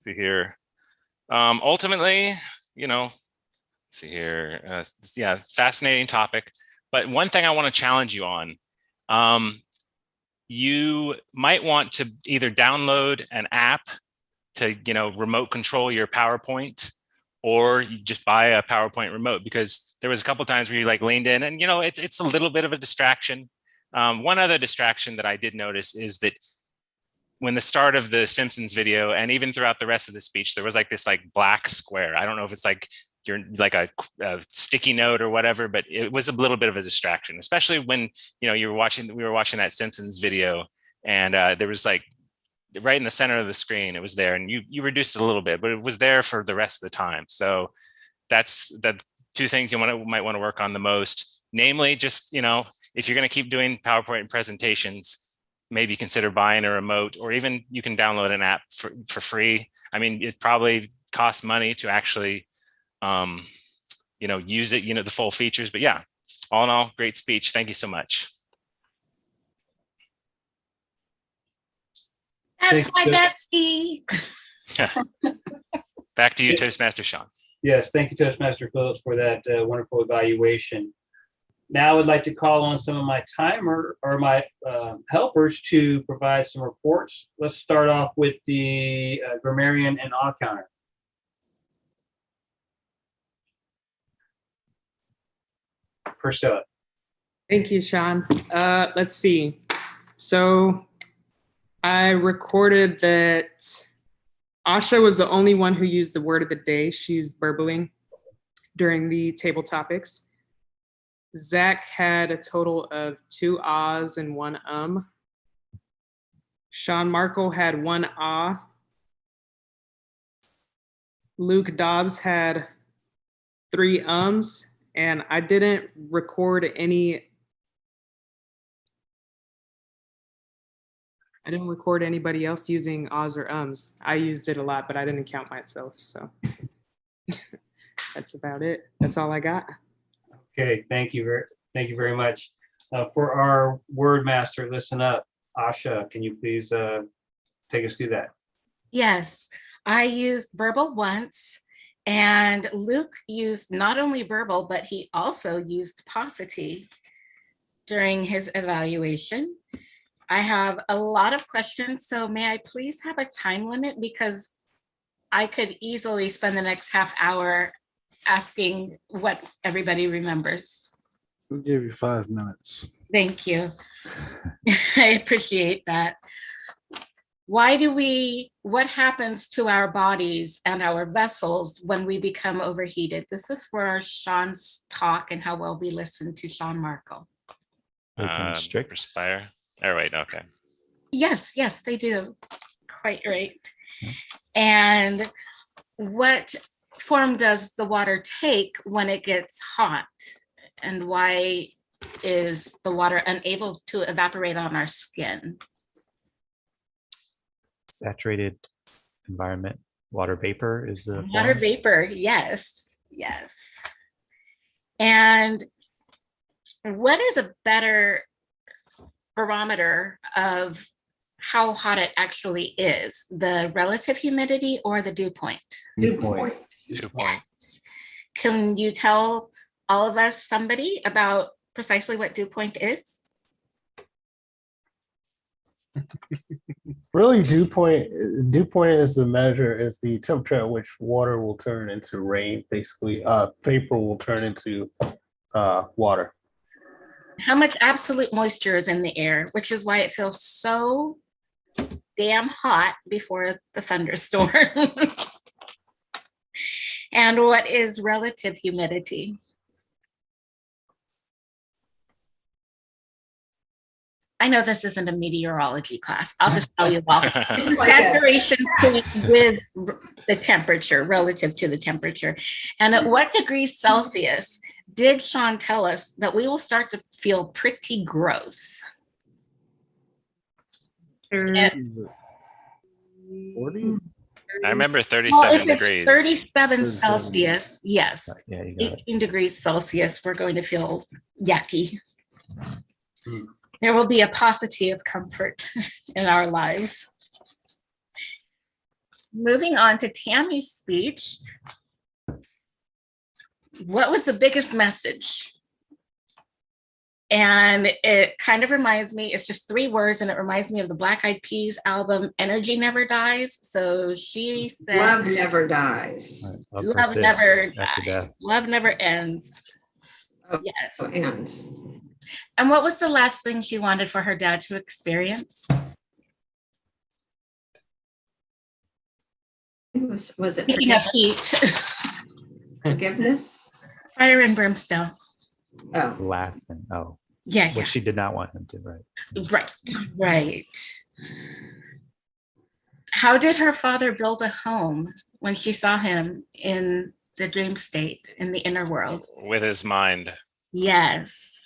See here. Ultimately, let's see here. Yeah, fascinating topic. But one thing I want to challenge you on, you might want to either download an app to, remote control your PowerPoint, or you just buy a PowerPoint remote, because there was a couple of times where you like leaned in and, it's a little bit of a distraction. One other distraction that I did notice is that when the start of the Simpsons video, and even throughout the rest of the speech, there was like this like black square. I don't know if it's like you're like a sticky note or whatever, but it was a little bit of a distraction, especially when, we were watching that Simpsons video, and there was like right in the center of the screen, it was there, and you reduced it a little bit, but it was there for the rest of the time. So that's the two things you might want to work on the most, namely just, if you're going to keep doing PowerPoint presentations, maybe consider buying a remote, or even you can download an app for free. I mean, it probably costs money to actually, use it, the full features. But yeah, all in all, great speech. Thank you so much. That's my bestie. Back to you, Toastmaster Sean. Yes, thank you, Toastmaster Phillips, for that wonderful evaluation. Now I would like to call on some of my my helpers to provide some reports. Let's start off with the grammarian and odd counter. Priscilla. Thank you, Sean. Let's see. So I recorded that Asha was the only one who used the word of the day. She used burbling during the table topics. Zach had a total of 2 ahs and 1 Sean Markle had 1 ah. Luke Dobbs had 3 ums, and I didn't record anybody else using ahs or ums. I used it a lot, but I didn't count myself, so that's about it. That's all I got. Okay, thank you very much. For our word master, listen up. Asha, can you please take us through that? Yes, I used verbal once, and Luke used not only verbal, but he also used paucity during his evaluation. I have a lot of questions, so may I please have a time limit, because I could easily spend the next half hour asking what everybody remembers. We'll give you 5 minutes. Thank you. I appreciate that. What happens to our bodies and our vessels when we become overheated? This is for Sean's talk and how well we listen to Sean Markle. Perspire. Oh, right. Okay. Yes, they do. Quite right. And what form does the water take when it gets hot? And why is the water unable to evaporate on our skin? Saturated environment, water vapor is the Water form. vapor, yes. And what is a better barometer of how hot it actually is, the relative humidity or the dew point? Dew point. Yes. Can you tell all of us, somebody, about precisely what dew point is? Really, dew point is the temperature at which water will turn into rain. Basically, vapor will turn into water. How much absolute moisture is in the air, which is why it feels so damn hot before the thunderstorms. And what is relative humidity? I know this isn't a meteorology class. I'll just tell you all. It's a saturation point with the temperature, relative to the temperature. And at what degrees Celsius did Sean tell us that we will start to feel pretty gross? 40? I remember 37 Well, if degrees. it's 37 Celsius, yes. Yeah, you got it. 18 degrees Celsius, we're going to feel yucky. There will be a paucity of comfort in our lives. Moving on to Tammy's speech. What was the biggest message? And it kind of reminds me, it's just 3 words, and it reminds me of the Black Eyed Peas album, Energy Never Dies. So she said, Love never dies. Love never dies. Love never ends. Oh, yes. Ends. And what was the last thing she wanted for her dad to experience? Was it Speaking of heat. Forgiveness? Fire and brimstone. Oh. Last thing. Oh. Yeah. Which she did not want him to, right? Right. How did her father build a home when she saw him in the dream state, in the inner world? With his mind. Yes.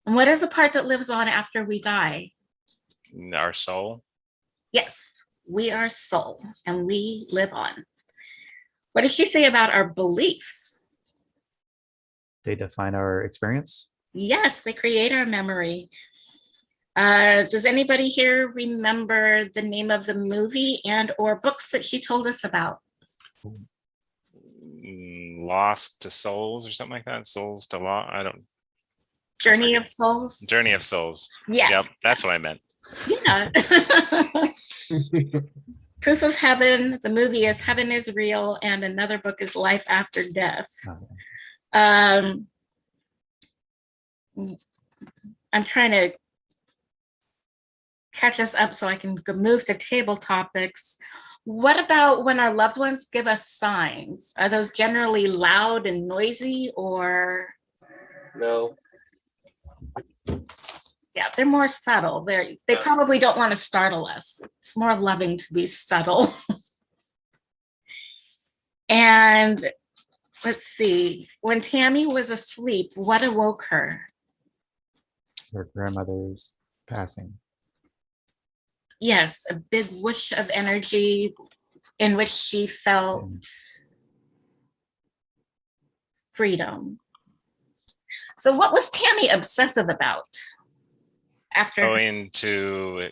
And what is the part that lives on after we die? Our soul. Yes, we are soul and we live on. What does she say about our beliefs? They define our experience. Yes, they create our memory. Does anybody here remember the name of the movie and or books that she told us about? Lost to Souls or something like that. Souls to Law. I don't. Journey of Souls. Journey of Souls. Yes. Yep, that's what I meant. Yeah. Proof of Heaven. The movie is Heaven is Real, and another book is Life After Death. I'm trying to catch us up so I can move to table topics. What about when our loved ones give us signs? Are those generally loud and noisy, or? No. Yeah, they're more subtle. They probably don't want to startle us. It's more loving to be subtle. And let's see, when Tammy was asleep, what awoke her? Her grandmother's passing. Yes, a big whoosh of energy in which she felt freedom. So what was Tammy obsessive about? After going to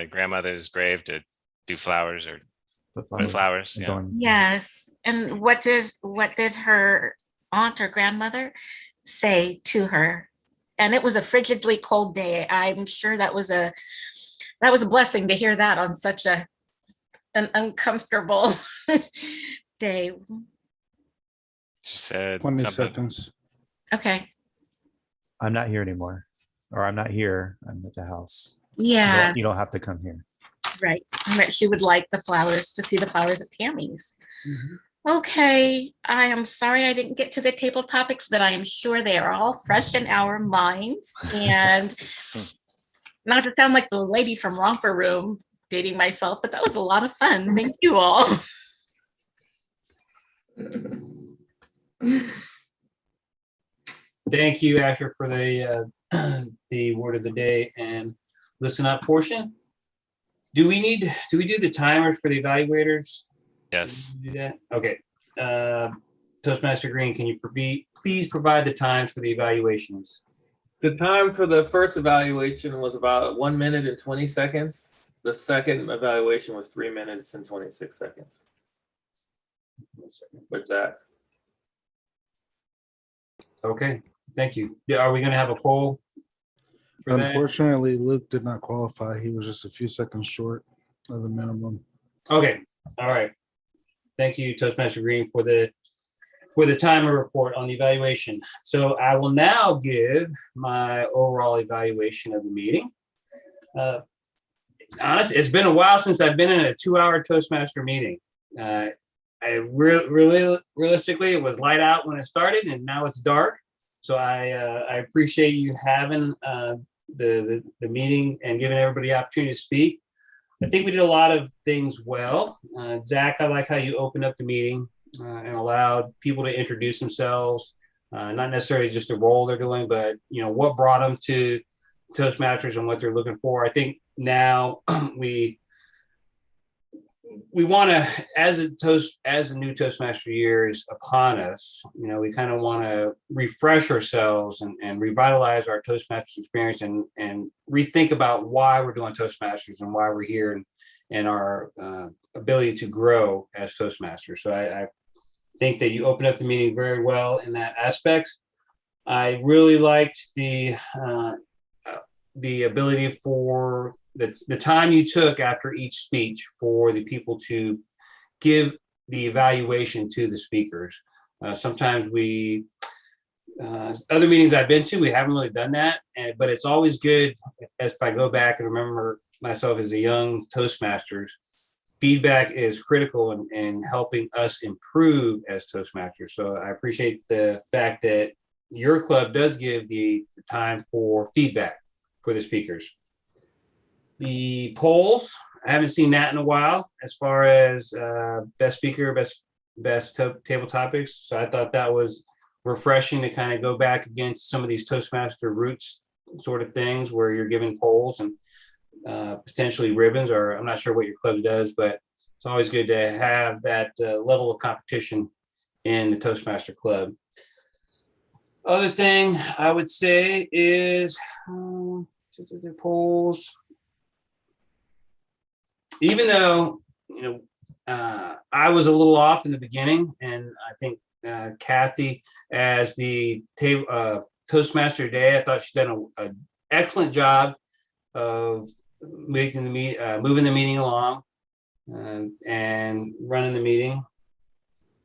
grandmother's grave to do flowers or put flowers. Yeah. Yes. And what did her aunt or grandmother say to her? And it was a frigidly cold day. I'm sure that was a blessing to hear that on such an uncomfortable day. She said 20 something. seconds. Okay. I'm not here anymore. Or I'm not here. I'm at the house. Yeah. You don't have to come here. Right. And that she would like the flowers, to see the flowers at Tammy's. Okay. I am sorry I didn't get to the table topics, but I am sure they are all fresh in our minds. And not to sound like the lady from Romper Room, dating myself, but that was a lot of fun. Thank you all. Thank you, Asher, for the word of the day and listen up portion. Do we do the timers for the evaluators? Yes. Do that? Okay. Toastmaster Green, can you please provide the times for the evaluations? The time for the first evaluation was about 1 minute and 20 seconds. The second evaluation was 3 minutes and 26 seconds. What's that? Okay, thank you. Yeah, are we going to have a poll for that? Unfortunately, Luke did not qualify. He was just a few seconds short of the minimum. Okay, all right. Thank you, Toastmaster Green, for the timer report on the evaluation. So I will now give my overall evaluation of the meeting. Honestly, it's been a while since I've been in a 2-hour Toastmaster meeting. really realistically, it was light out when it started, and now it's dark. So I appreciate you having the meeting and giving everybody the opportunity to speak. I think we did a lot of things well. Zach, I like how you opened up the meeting and allowed people to introduce themselves, not necessarily just the role they're doing, but what brought them to Toastmasters and what they're looking for. I think now we want to, as the new Toastmaster year is upon us, we kind of want to refresh ourselves and revitalize our Toastmasters experience and rethink about why we're doing Toastmasters and why we're here and our ability to grow as Toastmasters. So I think that you opened up the meeting very well in that aspect. I really liked the ability for the time you took after each speech for the people to give the evaluation to the speakers. Sometimes other meetings I've been to, we haven't really done that, but it's always good as if I go back and remember myself as a young Toastmasters, feedback is critical in helping us improve as Toastmasters. So I appreciate the fact that your club does give the time for feedback for the speakers. The polls, I haven't seen that in a while as far as best speaker, best table topics. So I thought that was refreshing to kind of go back again to some of these Toastmaster roots sort of things where you're giving polls and potentially ribbons, or I'm not sure what your club does, but it's always good to have that level of competition in the Toastmaster Club. Other thing I would say is the polls. Even though I was a little off in the beginning, and I think Kathy, as the Toastmaster today, I thought she'd done an excellent job of moving the meeting along and running the meeting.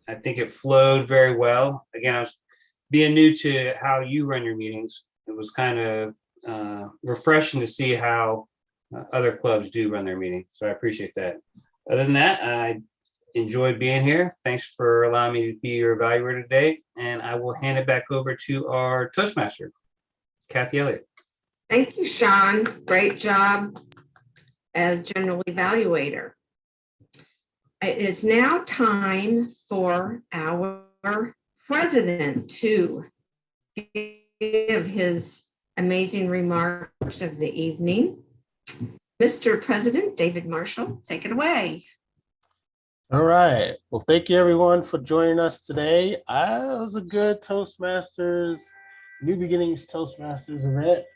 I think it flowed very well. Again, I was being new to how you run your meetings. It was kind of refreshing to see how other clubs do run their meetings. So I appreciate that. Other than that, I enjoyed being here. Thanks for allowing me to be your evaluator today. And I will hand it back over to our Toastmaster, Kathy Elliott. Thank you, Sean. Great job as general evaluator. It is now time for our president to give his amazing remarks of the evening. Mr. President David Marshall, take it away. All right. Well, thank you everyone for joining us today. It was a good Toastmasters, New Beginnings Toastmasters event,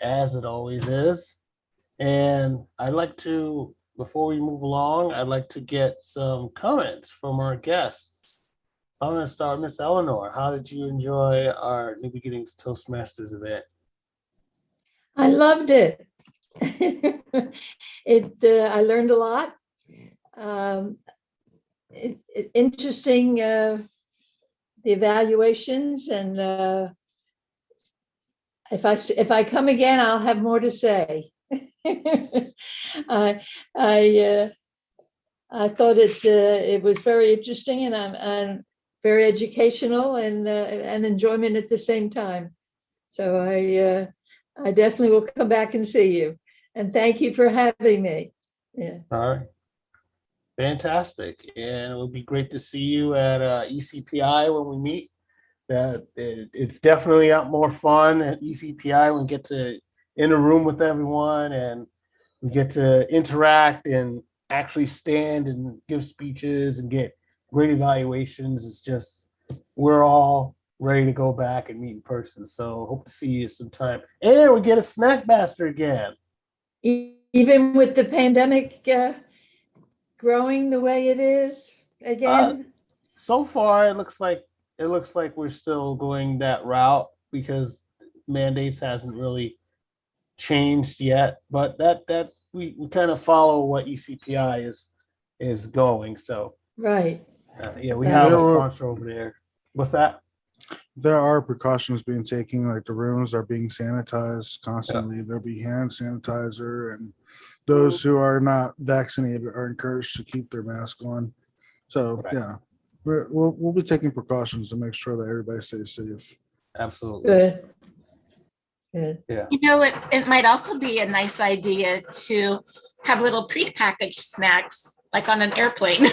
as it always is. And I'd like to, before we move along, I'd like to get some comments from our guests. So I'm going to start, Miss Eleanor. How did you enjoy our New Beginnings Toastmasters event? I loved it. I learned a lot. Interesting, the evaluations, and if I come again, I'll have more to say. I thought it was very interesting and very educational and enjoyment at the same time. So I definitely will come back and see you. And thank you for having me. Yeah. All right. Fantastic. And it will be great to see you at ECPI when we meet. It's definitely more fun at ECPI when we get to in a room with everyone and we get to interact and actually stand and give speeches and get great evaluations. It's just, we're all ready to go back and meet in person. So hope to see you sometime. And we get a snack basket again. Even with the pandemic growing the way it is again? So far, it looks like we're still going that route because mandates hasn't really changed yet. But that we kind of follow what ECPI is going. So right. Yeah, we have a sponsor over there. What's that? There are precautions being taken, like the rooms are being sanitized constantly. There'll be hand sanitizer, and those who are not vaccinated are encouraged to keep their mask on. So Right. yeah, we'll be taking precautions to make sure that everybody stays safe. Absolutely. Good. Good. Yeah. You know, it might also be a nice idea to have little prepackaged snacks like on an airplane.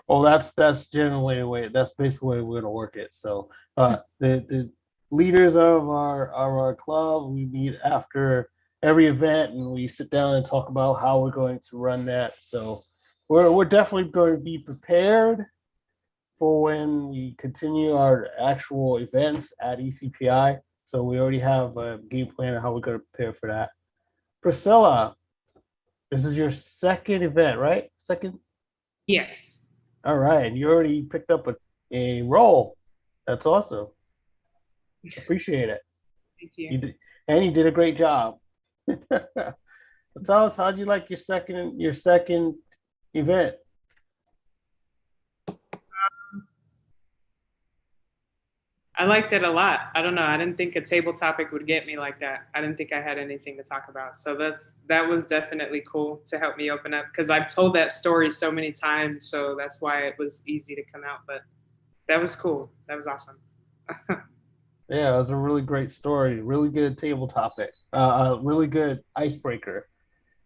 Well, that's generally the way. That's basically the way we're gonna work it. So, the leaders of our club, we meet after every event, and we sit down and talk about how we're going to run that. So, we're definitely going to be prepared for when we continue our actual events at ECPI. So we already have a game plan on how we're going to prepare for that. Priscilla, this is your second event, right? Second? Yes. All right. You already picked up a role. That's awesome. Appreciate it. Thank you. And you did a great job. Tell us, how'd you like your second event? I liked it a lot. I don't know. I didn't think a table topic would get me like that. I didn't think I had anything to talk about. So that was definitely cool to help me open up, because I've told that story so many times. So that's why it was easy to come out. But that was cool. That was awesome. Yeah, it was a really great story. Really good table topic. Really good icebreaker.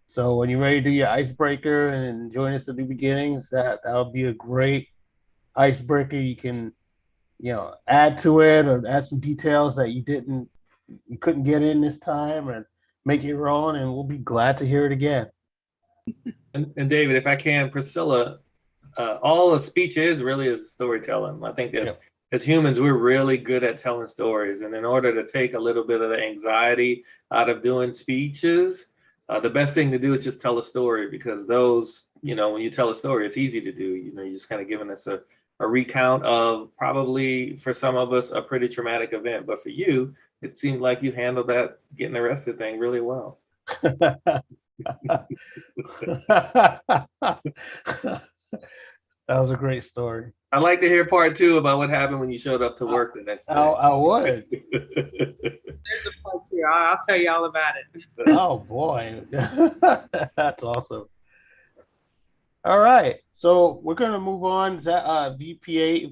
So when you're ready to do your icebreaker and join us at the beginnings, that'll be a great icebreaker. You can, add to it or add some details that you couldn't get in this time, and make it your own, and we'll be glad to hear it again. And David, if I can, Priscilla, all a speech is really is storytelling. I think as humans, we're really good at telling stories. And in order to take a little bit of the anxiety out of doing speeches, the best thing to do is just tell a story, because those, when you tell a story, it's easy to do. You're just kind of giving us a recount of probably, for some of us, a pretty traumatic event. But for you, it seemed like you handled that getting arrested thing really well. That was a great story. I'd like to hear part 2 about what happened when you showed up to work the next day. I would. There's a part 2. I'll tell you all about it. Oh boy, that's awesome. All right, so we're going to move on. VP